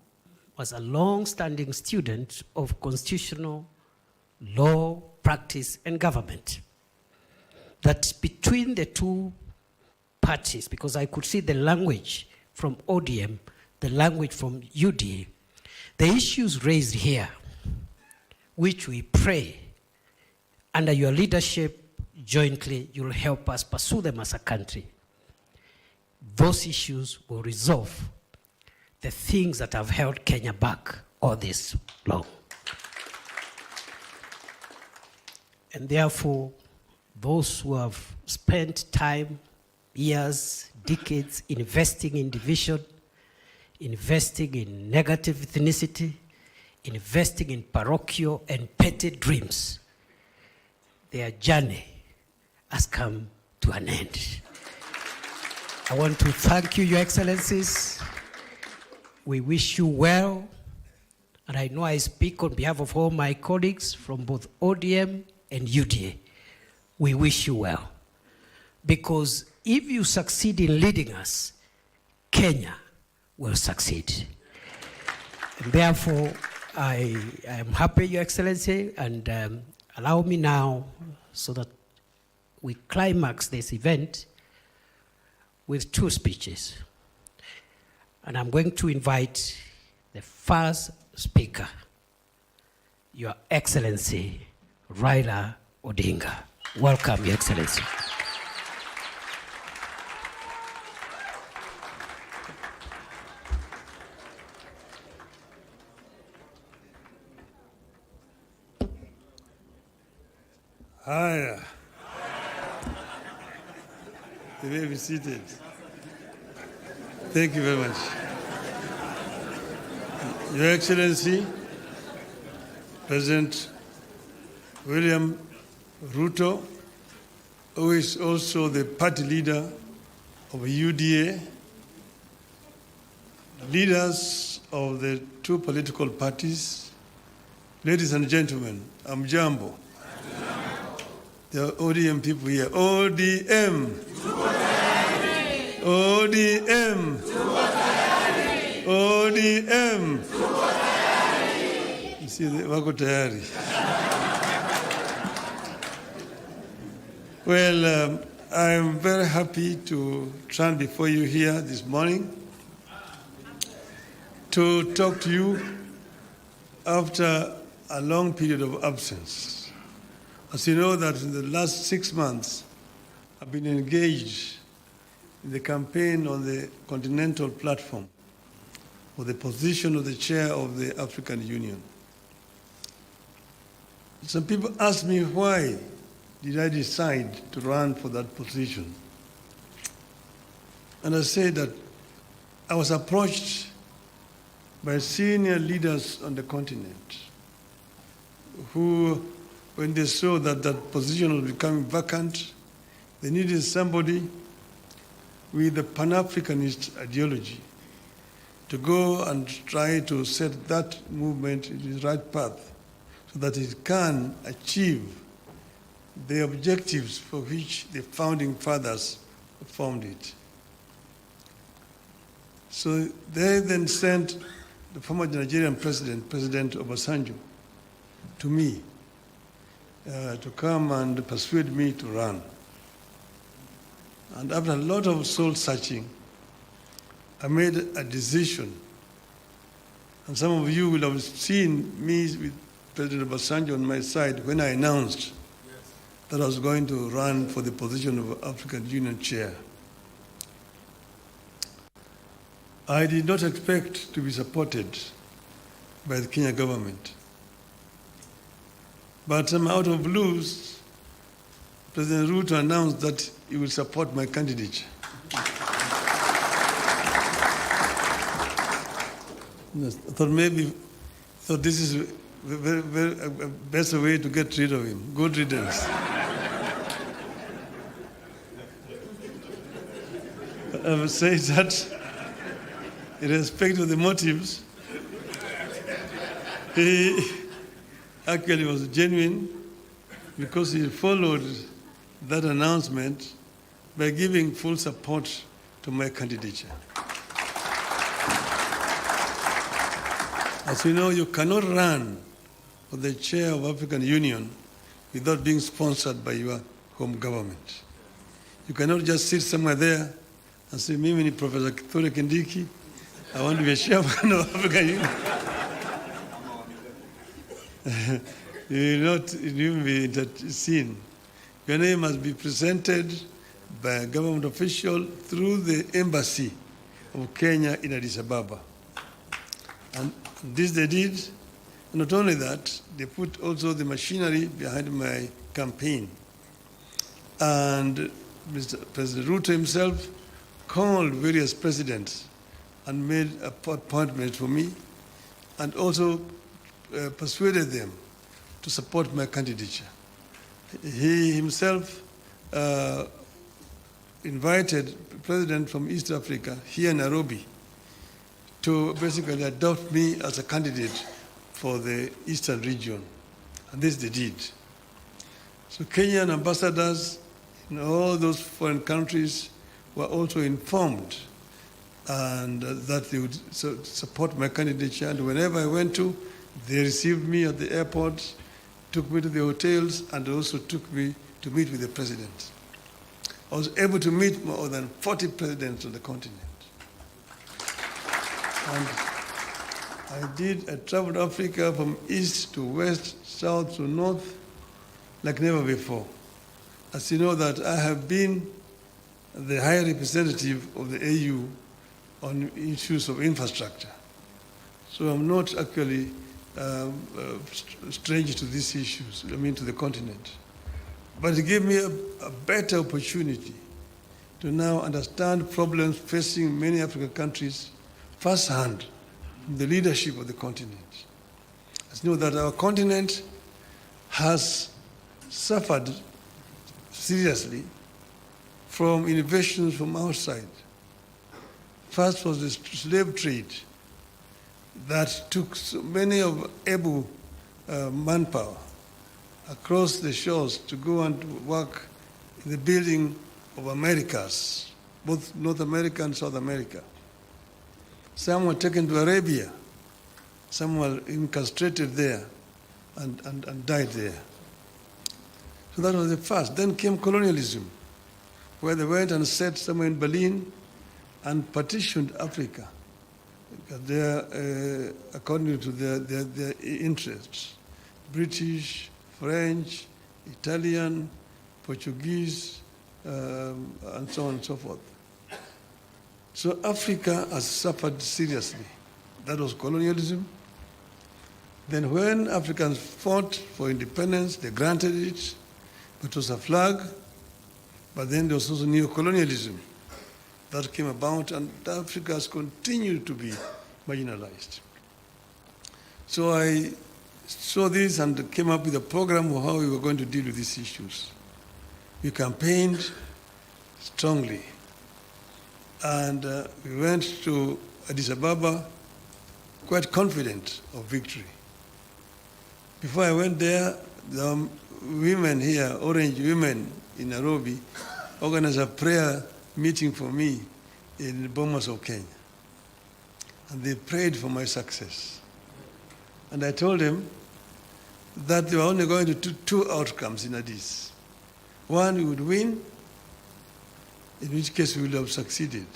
as a long-standing student of constitutional law, practice, and government, that between the two parties, because I could see the language from ODM, the language from UDA, the issues raised here, which we pray under your leadership jointly, you'll help us pursue them as a country. Those issues will resolve the things that have held Kenya back all this long. And therefore, those who have spent time, years, decades investing in division, investing in negative ethnicity, investing in parochial and petty dreams, their journey has come to an end. I want to thank you, Your Excellencies. We wish you well, and I know I speak on behalf of all my colleagues from both ODM and UDA. We wish you well, because if you succeed in leading us, Kenya will succeed. And therefore, I am happy, Your Excellency, and allow me now, so that we climax this event with two speeches. And I'm going to invite the first speaker, Your Excellency, Raila Odinga. Welcome, Your Excellency. Hi. You may be seated. Thank you very much. Your Excellency, President William Ruto, who is also the party leader of UDA, leaders of the two political parties, ladies and gentlemen, I'm Jambo. The ODM people here. ODM. ODM. ODM. You see, wako tayari. Well, I'm very happy to stand before you here this morning to talk to you after a long period of absence. As you know, that in the last 6 months, I've been engaged in the campaign on the continental platform for the position of the chair of the African Union. Some people ask me, why did I decide to run for that position? And I say that I was approached by senior leaders on the continent who, when they saw that that position was becoming vacant, they needed somebody with a Pan-Africanist ideology to go and try to set that movement in the right path so that it can achieve the objectives for which the founding fathers formed it. So they then sent the former Nigerian president, President Obasanjo, to me to come and persuade me to run. And after a lot of soul searching, I made a decision. And some of you will have seen me with President Obasanjo on my side when I announced that I was going to run for the position of African Union chair. I did not expect to be supported by the Kenya government. But out of blues, President Ruto announced that he will support my candidature. I thought this is a better way to get rid of him. Good riddance. I would say that, in respect of the motives, he actually was genuine because he followed that announcement by giving full support to my candidature. As you know, you cannot run for the chair of African Union without being sponsored by your home government. You cannot just sit somewhere there and say, Mimi ni Professor Kithure Kindiki, I want to be a chairman of African Union. You will not even be seen. Your name must be presented by a government official through the embassy of Kenya in Addis Ababa. And this they did. Not only that, they put also the machinery behind my campaign. And Mr. President Ruto himself called various presidents and made appointments for me and also persuaded them to support my candidature. He himself invited the president from East Africa here in Nairobi to basically adopt me as a candidate for the Eastern region. And this they did. So Kenyan ambassadors in all those foreign countries were also informed and that they would support my candidature. And whenever I went to, they received me at the airport, took me to the hotels, and also took me to meet with the president. I was able to meet more than 40 presidents on the continent. And I traveled Africa from east to west, south to north, like never before. As you know that I have been the high representative of the AU on issues of infrastructure. So I'm not actually strange to these issues, to the continent. But it gave me a better opportunity to now understand problems facing many African countries firsthand from the leadership of the continent. As you know that our continent has suffered seriously from innovations from outside. First was the slave trade that took so many of able manpower across the shores to go and work in the building of Americas, both North America and South America. Some were taken to Arabia, some were incarcerated there and died there. So that was the first. Then came colonialism, where they went and set somewhere in Berlin and partitioned Africa. Because according to their interests, British, French, Italian, Portuguese, and so on and so forth. So Africa has suffered seriously. That was colonialism. Then when Africans fought for independence, they granted it, but it was a flag. But then there was also neo-colonialism that came about, and Africa has continued to be marginalized. So I saw this and came up with a program of how we were going to deal with these issues. We campaigned strongly, and we went to Addis Ababa quite confident of victory. Before I went there, the women here, Orange women in Nairobi, organized a prayer meeting for me in Bomas of Kenya. And they prayed for my success. And I told them that they were only going to do two outcomes in Addis. One, we would win, in which case we would have succeeded.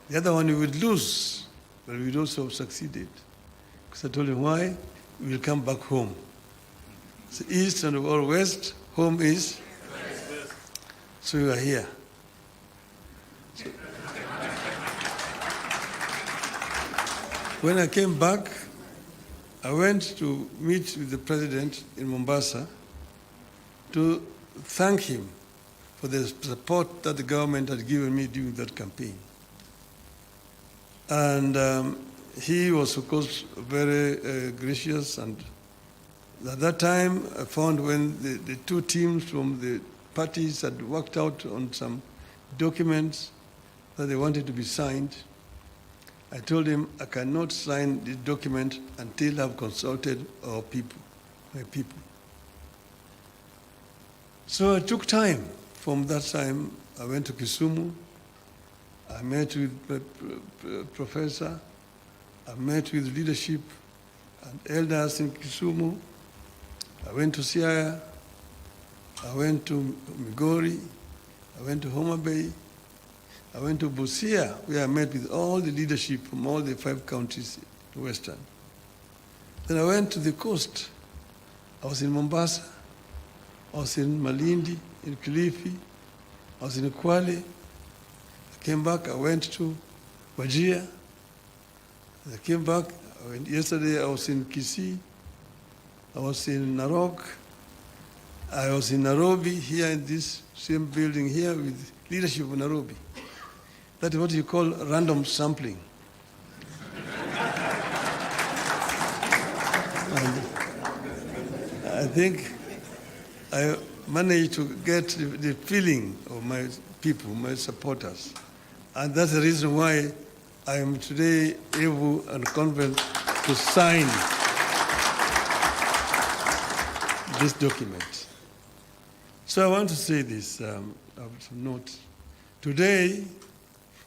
The other one, we would lose, but we would also have succeeded. Because I told them why? We will come back home. So east and or west, home is? So we are here. When I came back, I went to meet with the president in Mombasa to thank him for the support that the government had given me during that campaign. And he was, of course, very gracious, and at that time, I found when the two teams from the parties had worked out on some documents that they wanted to be signed, I told him I cannot sign this document until I've consulted our people, my people. So I took time. From that time, I went to Kisumu. I met with the professor. I met with leadership and elders in Kisumu. I went to Siaya. I went to Migori. I went to Homa Bay. I went to Busia, where I met with all the leadership from all the 5 counties in Western. Then I went to the coast. I was in Mombasa. I was in Malindi, in Kilifi. I was in Kwale. I came back. I went to Wajir. I came back. Yesterday I was in KICC. I was in Narok. I was in Nairobi, here in this same building here with leadership of Nairobi. That is what you call random sampling. And I think I managed to get the feeling of my people, my supporters. And that's the reason why I am today able and confident to sign this document. So I want to say this, of note. Today,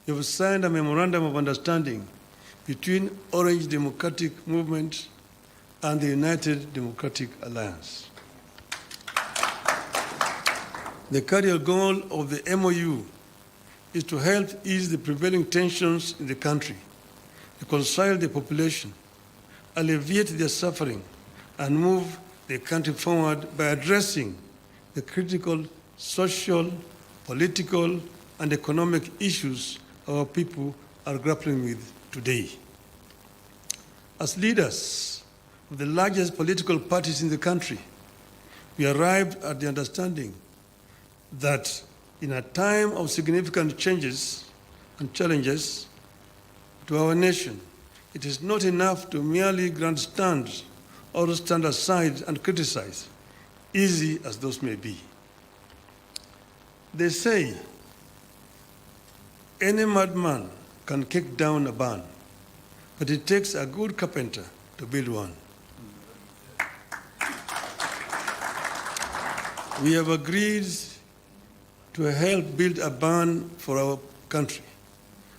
you have signed a memorandum of understanding between Orange Democratic Movement and the United Democratic Alliance. The cardinal goal of the MOU is to help ease the prevailing tensions in the country, reconcile the population, alleviate their suffering, and move the country forward by addressing the critical social, political, and economic issues our people are grappling with today. As leaders of the largest political parties in the country, we arrived at the understanding that in a time of significant changes and challenges to our nation, it is not enough to merely grandstand or stand aside and criticize, easy as those may be. They say any madman can kick down a barn, but it takes a good carpenter to build one. We have agreed to help build a barn for our country,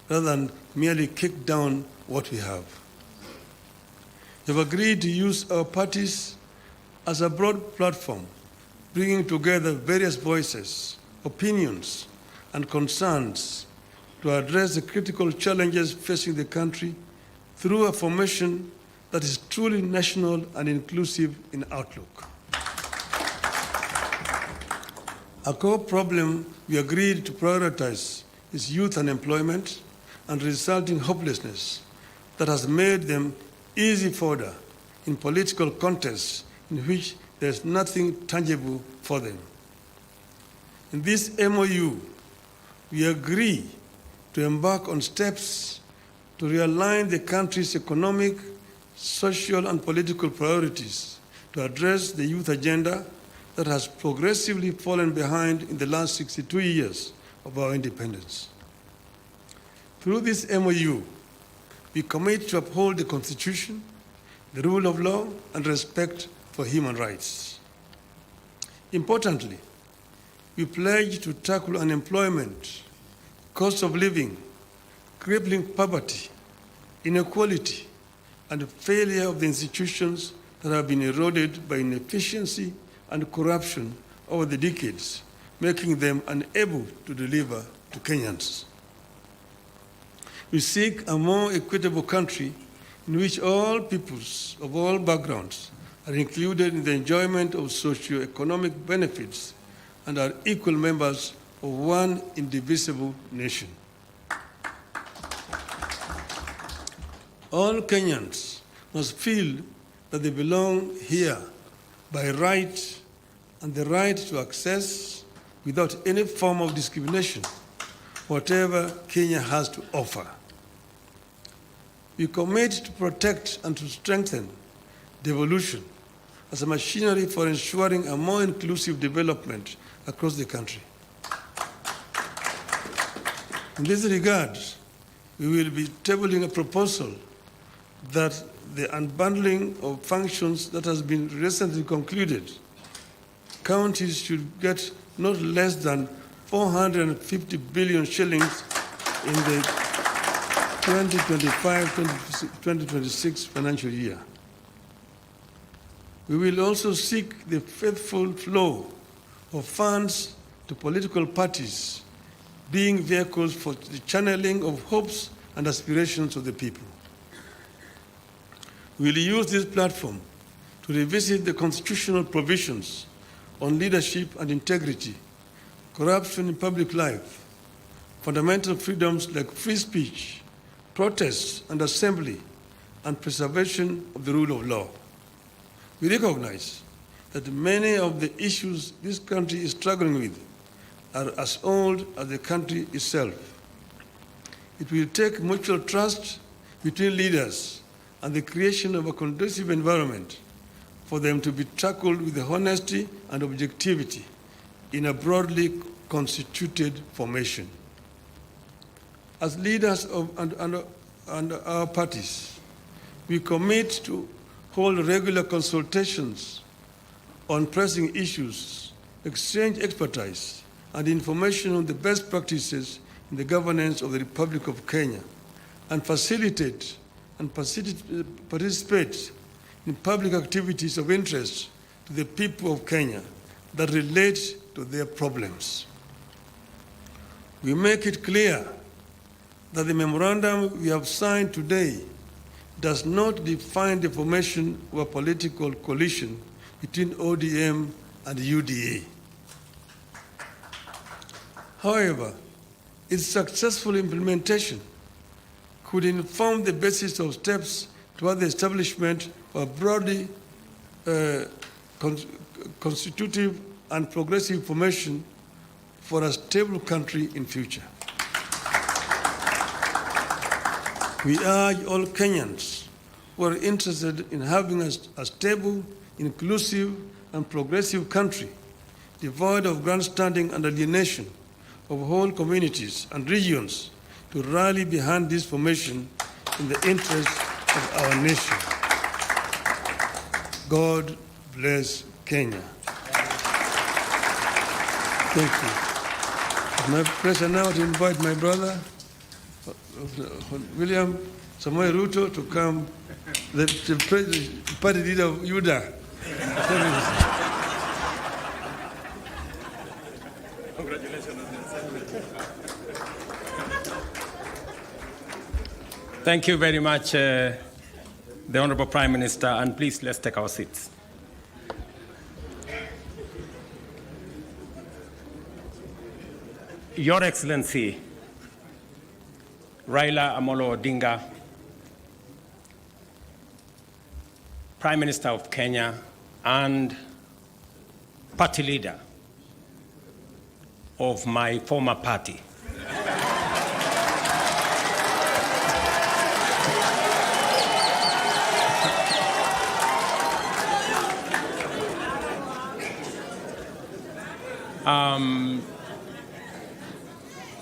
rather than merely kick down what we have. We have agreed to use our parties as a broad platform, bringing together various voices, opinions, and concerns to address the critical challenges facing the country through a formation that is truly national and inclusive in outlook. A core problem we agreed to prioritize is youth unemployment and resulting hopelessness that has made them easy fodder in political contests in which there is nothing tangible for them. In this MOU, we agree to embark on steps to realign the country's economic, social, and political priorities to address the youth agenda that has progressively fallen behind in the last 62 years of our independence. Through this MOU, we commit to uphold the Constitution, the rule of law, and respect for human rights. Importantly, we pledge to tackle unemployment, cost of living, crippling poverty, inequality, and failure of the institutions that have been eroded by inefficiency and corruption over the decades, making them unable to deliver to Kenyans. We seek a more equitable country in which all peoples of all backgrounds are included in the enjoyment of socio-economic benefits and are equal members of one indivisible nation. All Kenyans must feel that they belong here by right, and the right to access, without any form of discrimination, whatever Kenya has to offer. We commit to protect and to strengthen devolution as a machinery for ensuring a more inclusive development across the country. In this regard, we will be tabling a proposal that the unbundling of functions that has been recently concluded, counties should get not less than 450 billion shillings in the 2025-2026 financial year. We will also seek the faithful flow of funds to political parties, being vehicles for the channeling of hopes and aspirations of the people. We will use this platform to revisit the constitutional provisions on leadership and integrity, corruption in public life, fundamental freedoms like free speech, protests and assembly, and preservation of the rule of law. We recognize that many of the issues this country is struggling with are as old as the country itself. It will take mutual trust between leaders and the creation of a conducive environment for them to be tackled with honesty and objectivity in a broadly constituted formation. As leaders of and our parties, we commit to hold regular consultations on pressing issues, exchange expertise and information on the best practices in the governance of the Republic of Kenya, and facilitate and participate in public activities of interest to the people of Kenya that relate to their problems. We make it clear that the memorandum we have signed today does not define the formation of a political coalition between ODM and UDA. However, its successful implementation could inform the basis of steps toward the establishment of a broadly constitutive and progressive formation for a stable country in future. We urge all Kenyans who are interested in having a stable, inclusive, and progressive country, devoid of grandstanding and alienation of whole communities and regions, to rally behind this formation in the interest of our nation. God bless Kenya. Thank you. It's my pleasure now to invite my brother, William Samoei Ruto, to come, the party leader of UDA. Thank you very much, the Honorable Prime Minister, and please let's take our seats. Your Excellency, Raila Amolo Odinga, Prime Minister of Kenya and party leader of my former party.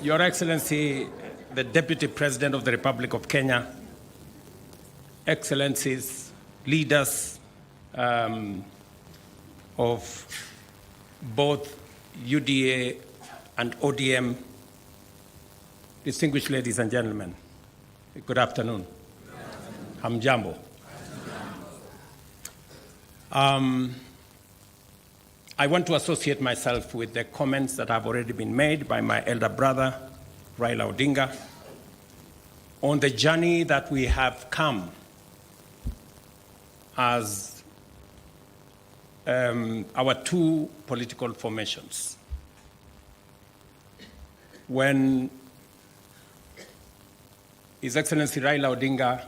Your Excellency, the Deputy President of the Republic of Kenya, Excellencies, leaders of both UDA and ODM, distinguished ladies and gentlemen, good afternoon. Hamjambo. I want to associate myself with the comments that have already been made by my elder brother, Raila Odinga, on the journey that we have come as our two political formations. When His Excellency Raila Odinga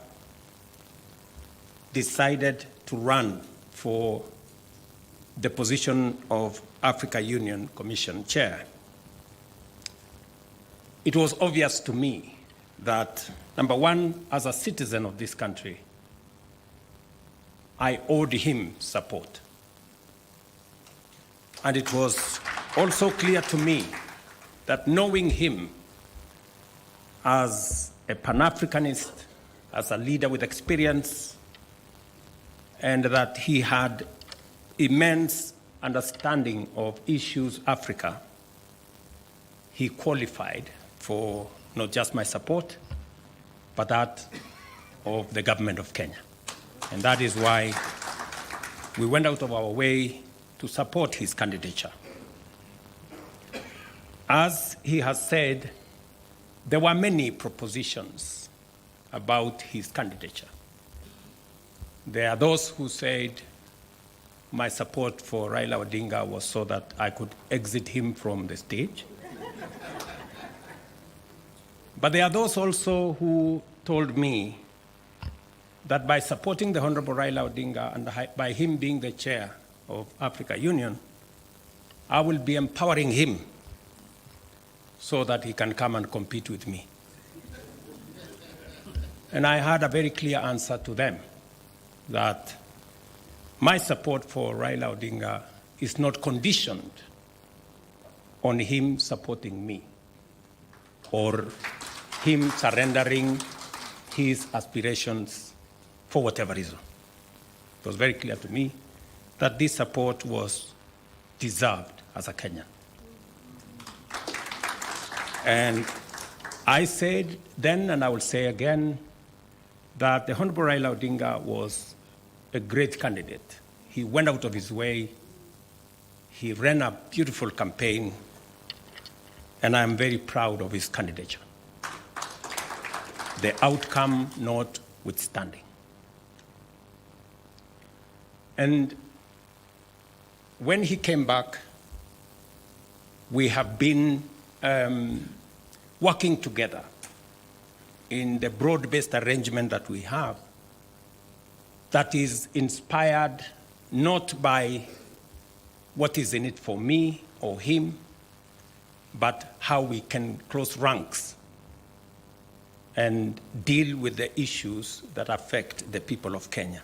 decided to run for the position of Africa Union Commission Chair, it was obvious to me that, number one, as a citizen of this country, I owed him support. And it was also clear to me that knowing him as a Pan-Africanist, as a leader with experience, and that he had immense understanding of issues Africa, he qualified for not just my support, but that of the government of Kenya. And that is why we went out of our way to support his candidature. As he has said, there were many propositions about his candidature. There are those who said my support for Raila Odinga was so that I could exit him from the stage. But there are those also who told me that by supporting the Honorable Raila Odinga and by him being the chair of Africa Union, I will be empowering him so that he can come and compete with me. And I had a very clear answer to them, that my support for Raila Odinga is not conditioned on him supporting me or him surrendering his aspirations for whatever reason. It was very clear to me that this support was deserved as a Kenyan. And I said then, and I will say again, that the Honorable Raila Odinga was a great candidate. He went out of his way. He ran a beautiful campaign, and I'm very proud of his candidature. The outcome notwithstanding. And when he came back, we have been working together in the broad-based arrangement that we have that is inspired not by what is in it for me or him, but how we can close ranks and deal with the issues that affect the people of Kenya.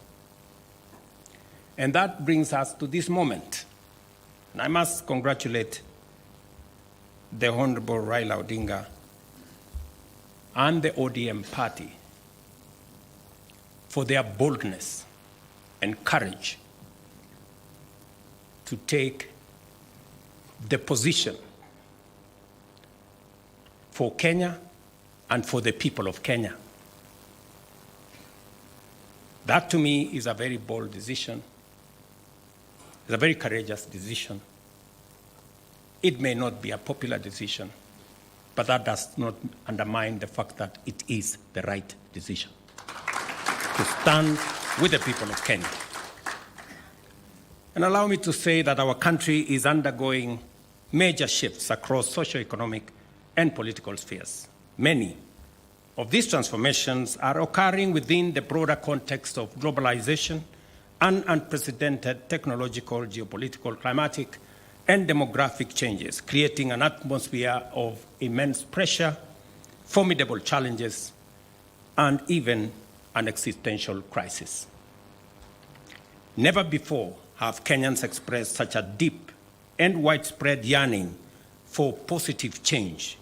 And that brings us to this moment. And I must congratulate the Honorable Raila Odinga and the ODM party for their boldness and courage to take the position for Kenya and for the people of Kenya. That to me is a very bold decision. It's a very courageous decision. It may not be a popular decision, but that does not undermine the fact that it is the right decision to stand with the people of Kenya. And allow me to say that our country is undergoing major shifts across socio-economic and political spheres. Many of these transformations are occurring within the broader context of globalization and unprecedented technological, geopolitical, climatic, and demographic changes, creating an atmosphere of immense pressure, formidable challenges, and even an existential crisis. Never before have Kenyans expressed such a deep and widespread yearning for positive change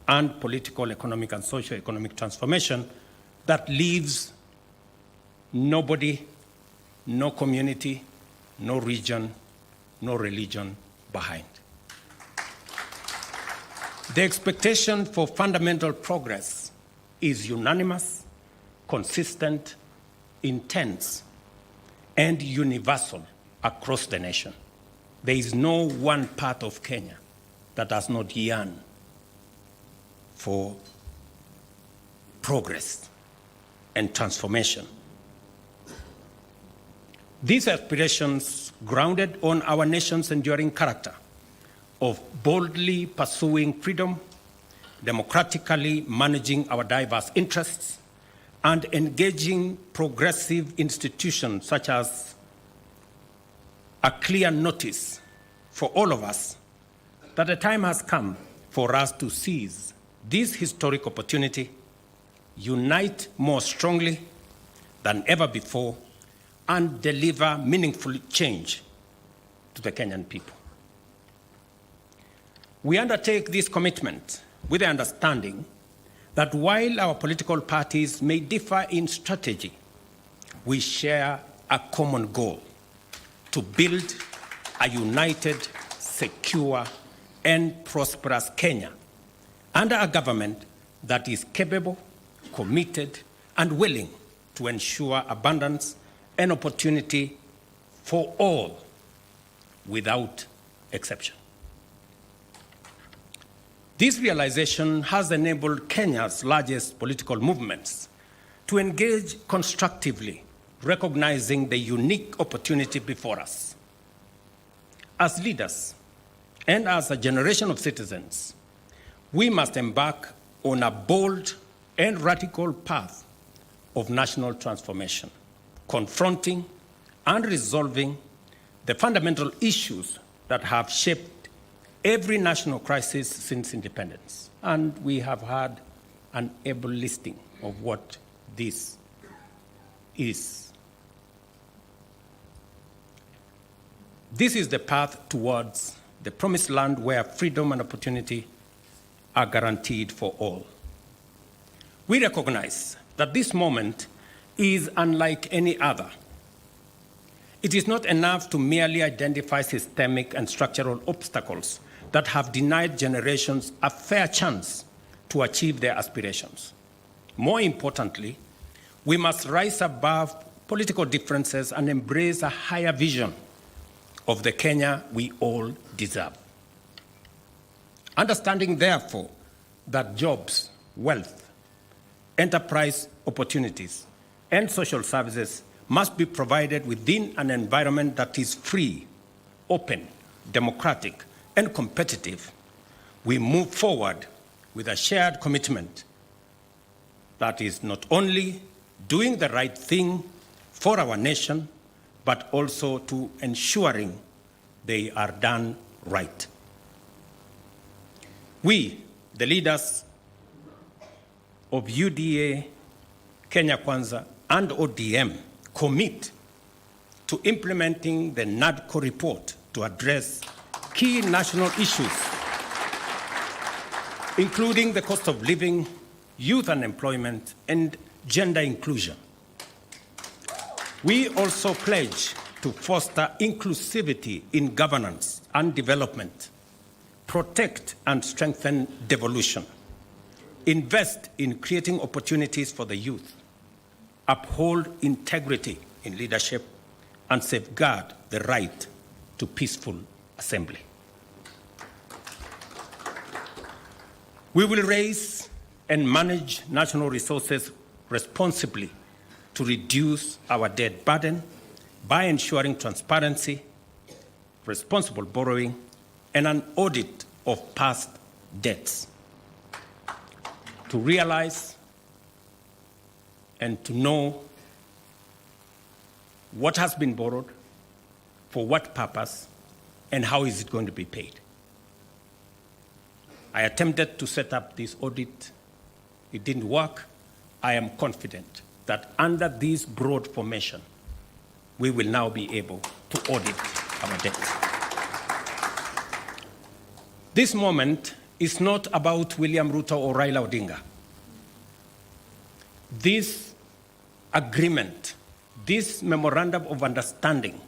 and political, economic, and socio-economic transformation that leaves nobody, no community, no region, no religion behind. The expectation for fundamental progress is unanimous, consistent, intense, and universal across the nation. There is no one part of Kenya that does not yearn for progress and transformation. These aspirations, grounded on our nation's enduring character of boldly pursuing freedom, democratically managing our diverse interests, and engaging progressive institutions such as a clear notice for all of us that the time has come for us to seize this historic opportunity unite more strongly than ever before, and deliver meaningful change to the Kenyan people. We undertake this commitment with the understanding that while our political parties may differ in strategy, we share a common goal: to build a united, secure, and prosperous Kenya under a government that is capable, committed, and willing to ensure abundance and opportunity for all without exception. This realization has enabled Kenya's largest political movements to engage constructively, recognizing the unique opportunity before us. As leaders and as a generation of citizens, we must embark on a bold and radical path of national transformation, confronting and resolving the fundamental issues that have shaped every national crisis since independence. And we have had an able listing of what this is. This is the path towards the promised land where freedom and opportunity are guaranteed for all. We recognize that this moment is unlike any other. It is not enough to merely identify systemic and structural obstacles that have denied generations a fair chance to achieve their aspirations. More importantly, we must rise above political differences and embrace a higher vision of the Kenya we all deserve. Understanding, therefore, that jobs, wealth, enterprise opportunities, and social services must be provided within an environment that is free, open, democratic, and competitive, we move forward with a shared commitment that is not only doing the right thing for our nation, but also to ensuring they are done right. We, the leaders of UDA, Kenya Kwanza, and ODM, commit to implementing the NADCO report to address key national issues, including the cost of living, youth unemployment, and gender inclusion. We also pledge to foster inclusivity in governance and development, protect and strengthen devolution, invest in creating opportunities for the youth, uphold integrity in leadership, and safeguard the right to peaceful assembly. We will raise and manage national resources responsibly to reduce our debt burden by ensuring transparency, responsible borrowing, and an audit of past debts. To realize and to know what has been borrowed, for what purpose, and how is it going to be paid. I attempted to set up this audit. It didn't work. I am confident that under this broad formation, we will now be able to audit our debts. This moment is not about William Ruto or Raila Odinga. This agreement, this memorandum of understanding,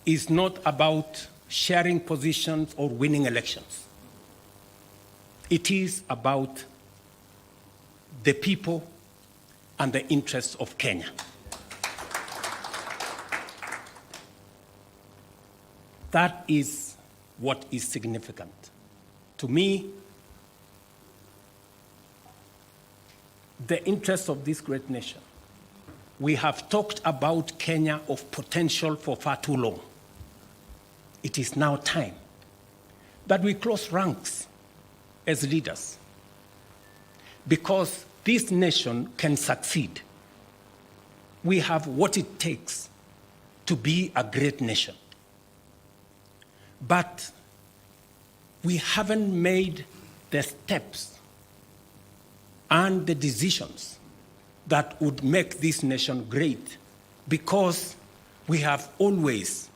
is not about sharing positions or winning elections. It is about the people and the interests of Kenya. That is what is significant. To me, the interests of this great nation. We have talked about Kenya of potential for far too long. It is now time that we close ranks as leaders, because this nation can succeed. We have what it takes to be a great nation. But we haven't made the steps and the decisions that would make this nation great, because we have always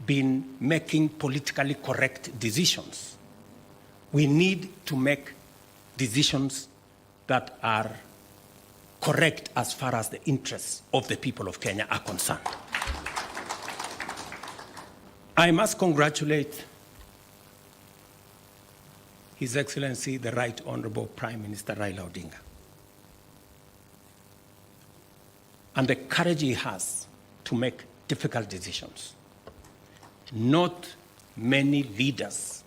been making politically correct decisions. We need to make decisions that are correct as far as the interests of the people of Kenya are concerned. I must congratulate His Excellency, the Right Honorable Prime Minister Raila Odinga, and the courage he has to make difficult decisions. Not many leaders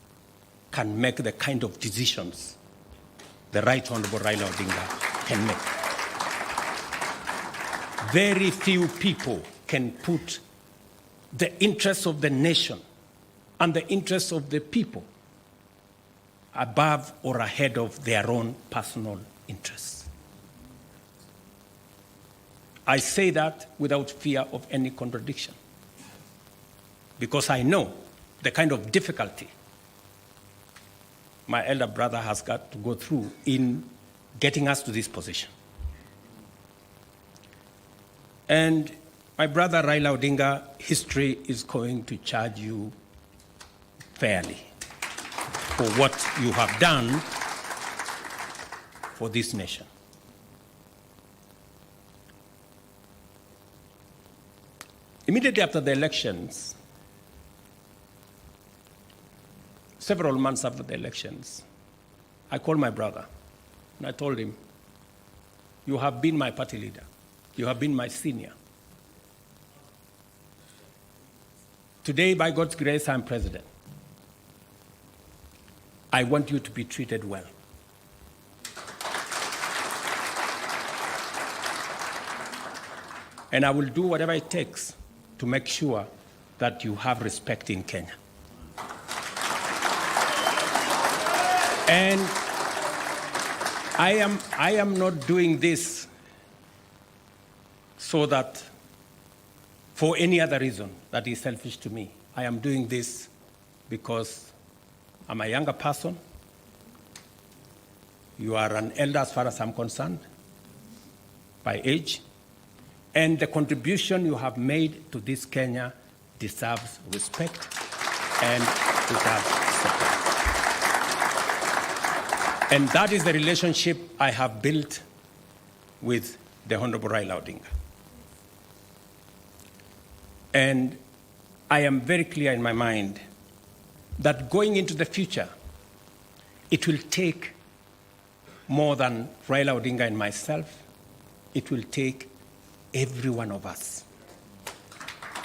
can make the kind of decisions the Right Honorable Raila Odinga can make. Very few people can put the interests of the nation and the interests of the people above or ahead of their own personal interests. I say that without fear of any contradiction, because I know the kind of difficulty my elder brother has got to go through in getting us to this position. And my brother Raila Odinga, history is going to charge you fairly for what you have done for this nation. Immediately after the elections, several months after the elections, I called my brother and I told him, "You have been my party leader. You have been my senior. Today, by God's grace, I'm president. I want you to be treated well. And I will do whatever it takes to make sure that you have respect in Kenya." And I am not doing this so that for any other reason that is selfish to me. I am doing this because I'm a younger person. You are an elder as far as I'm concerned, by age. And the contribution you have made to this Kenya deserves respect and deserves support. And that is the relationship I have built with the Honorable Raila Odinga. And I am very clear in my mind that going into the future, it will take more than Raila Odinga and myself. It will take every one of us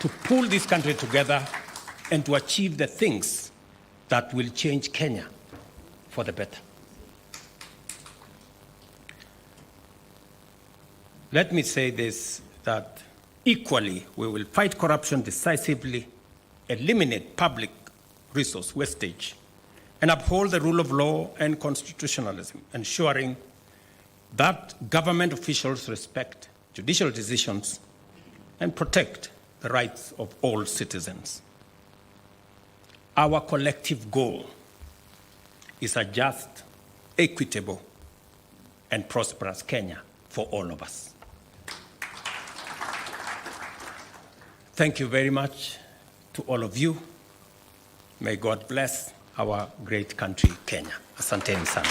to pull this country together and to achieve the things that will change Kenya for the better. Let me say this, that equally, we will fight corruption decisively, eliminate public resource wastage, and uphold the rule of law and constitutionalism, ensuring that government officials respect judicial decisions and protect the rights of all citizens. Our collective goal is a just, equitable, and prosperous Kenya for all of us. Thank you very much to all of you. May God bless our great country, Kenya. Asanteni sana.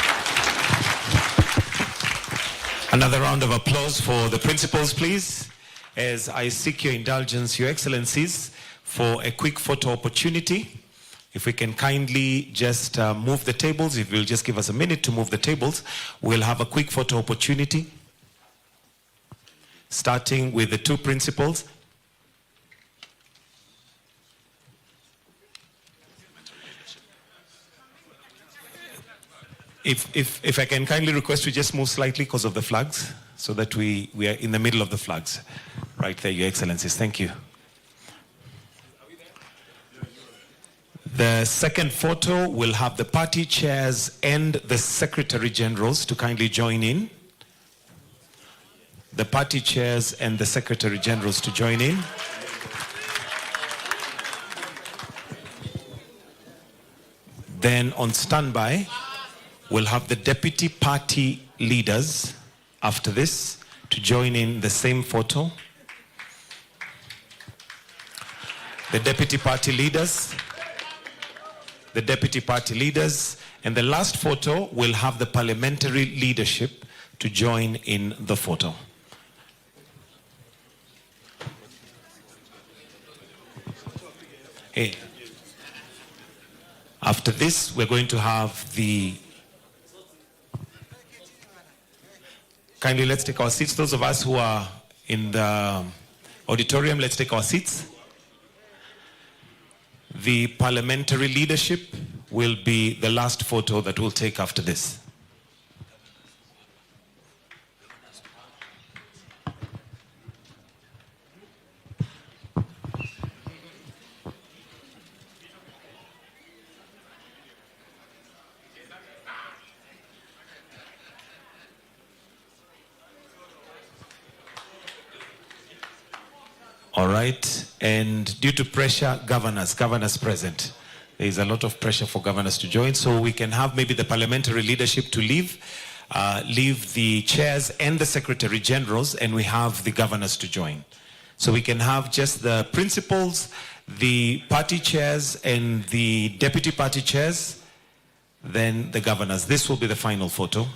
Another round of applause for the principals, please, as I seek your indulgence, Your Excellencies, for a quick photo opportunity. If we can kindly just move the tables, if you'll just give us a minute to move the tables, we'll have a quick photo opportunity, starting with the two principals. If I can kindly request we just move slightly because of the flags, so that we are in the middle of the flags. Right there, Your Excellencies. Thank you. The second photo will have the party chairs and the Secretary Generals to kindly join in. The party chairs and the Secretary Generals to join in. Then on standby, we'll have the deputy party leaders after this to join in the same photo. The deputy party leaders, and the last photo will have the parliamentary leadership to join in the photo. Hey. After this, we're going to have the... Kindly, let's take our seats. Those of us who are in the auditorium, let's take our seats. The parliamentary leadership will be the last photo that we'll take after this. All right, and due to pressure, governors present. There is a lot of pressure for governors to join, so we can have maybe the parliamentary leadership to leave the chairs and the secretary generals, and we have the governors to join. So we can have just the principals, the party chairs, and the deputy party chairs, then the governors. This will be the final photo.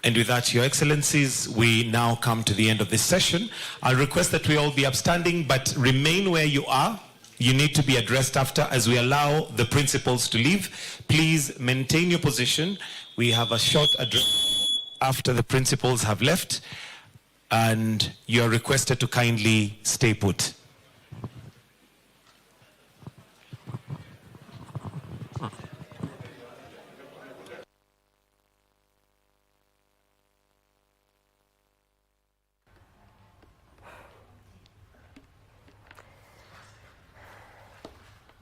And with that, Your Excellencies, we now come to the end of this session. I request that we all be upstanding, but remain where you are. You need to be addressed after as we allow the principals to leave. Please maintain your position. We have a short address after the principals have left, and you are requested to kindly stay put.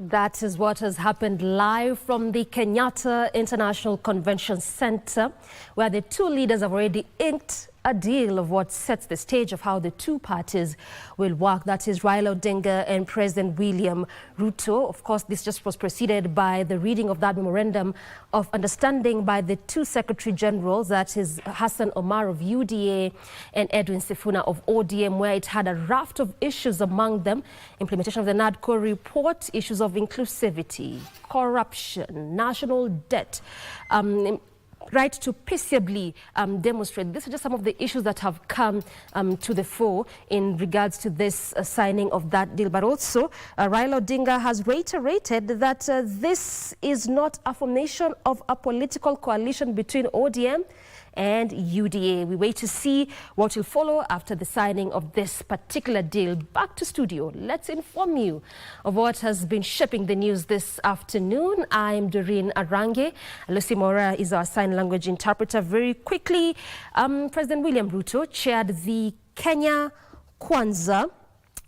That is what has happened live from the Kenyatta International Convention Center, where the two leaders have already inked a deal of what sets the stage of how the two parties will work. That is Raila Odinga and President William Ruto. Of course, this just was preceded by the reading of that memorandum of understanding by the two Secretary Generals, that is Hassan Omar of UDA and Edwin Sifuna of ODM, where it had a raft of issues among them: implementation of the NADCO report, issues of inclusivity, corruption, national debt, right to peaceably demonstrate. These are just some of the issues that have come to the fore in regards to this signing of that deal. But also, Raila Odinga has reiterated that this is not a formation of a political coalition between ODM and UDA. We wait to see what will follow after the signing of this particular deal. Back to studio. Let's inform you of what has been shaping the news this afternoon. I'm Doreen Arange. Lucy Mora is our sign language interpreter. Very quickly, President William Ruto chaired the Kenya Kwanza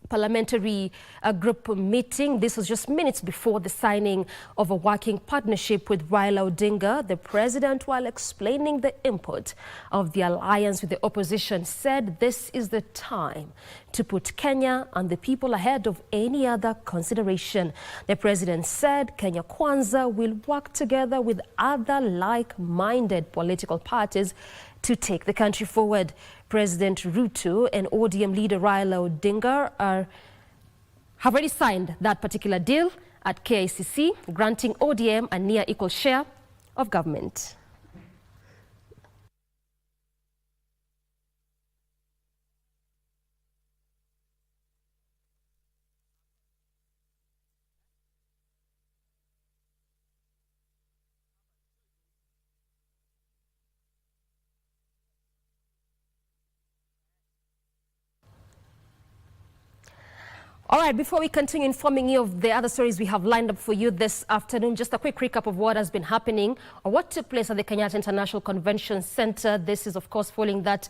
parliamentary group meeting. This was just minutes before the signing of a working partnership with Raila Odinga. The president, while explaining the import of the alliance with the opposition, said this is the time to put Kenya and the people ahead of any other consideration. The president said Kenya Kwanza will work together with other like-minded political parties to take the country forward. President Ruto and ODM leader Raila Odinga have already signed that particular deal at KICC, granting ODM a near equal share of government. All right, before we continue informing you of the other stories we have lined up for you this afternoon, just a quick recap of what has been happening or what took place at the Kenyatta International Convention Center. This is, of course, following that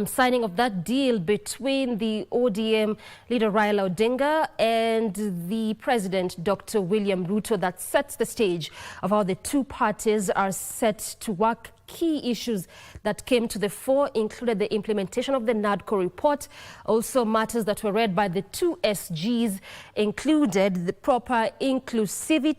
signing of that deal between the ODM leader Raila Odinga and the president, Dr. William Ruto, that sets the stage of how the two parties are set to work. Key issues that came to the fore included the implementation of the NADCO report. Also, matters that were read by the two SGs included the proper inclusivity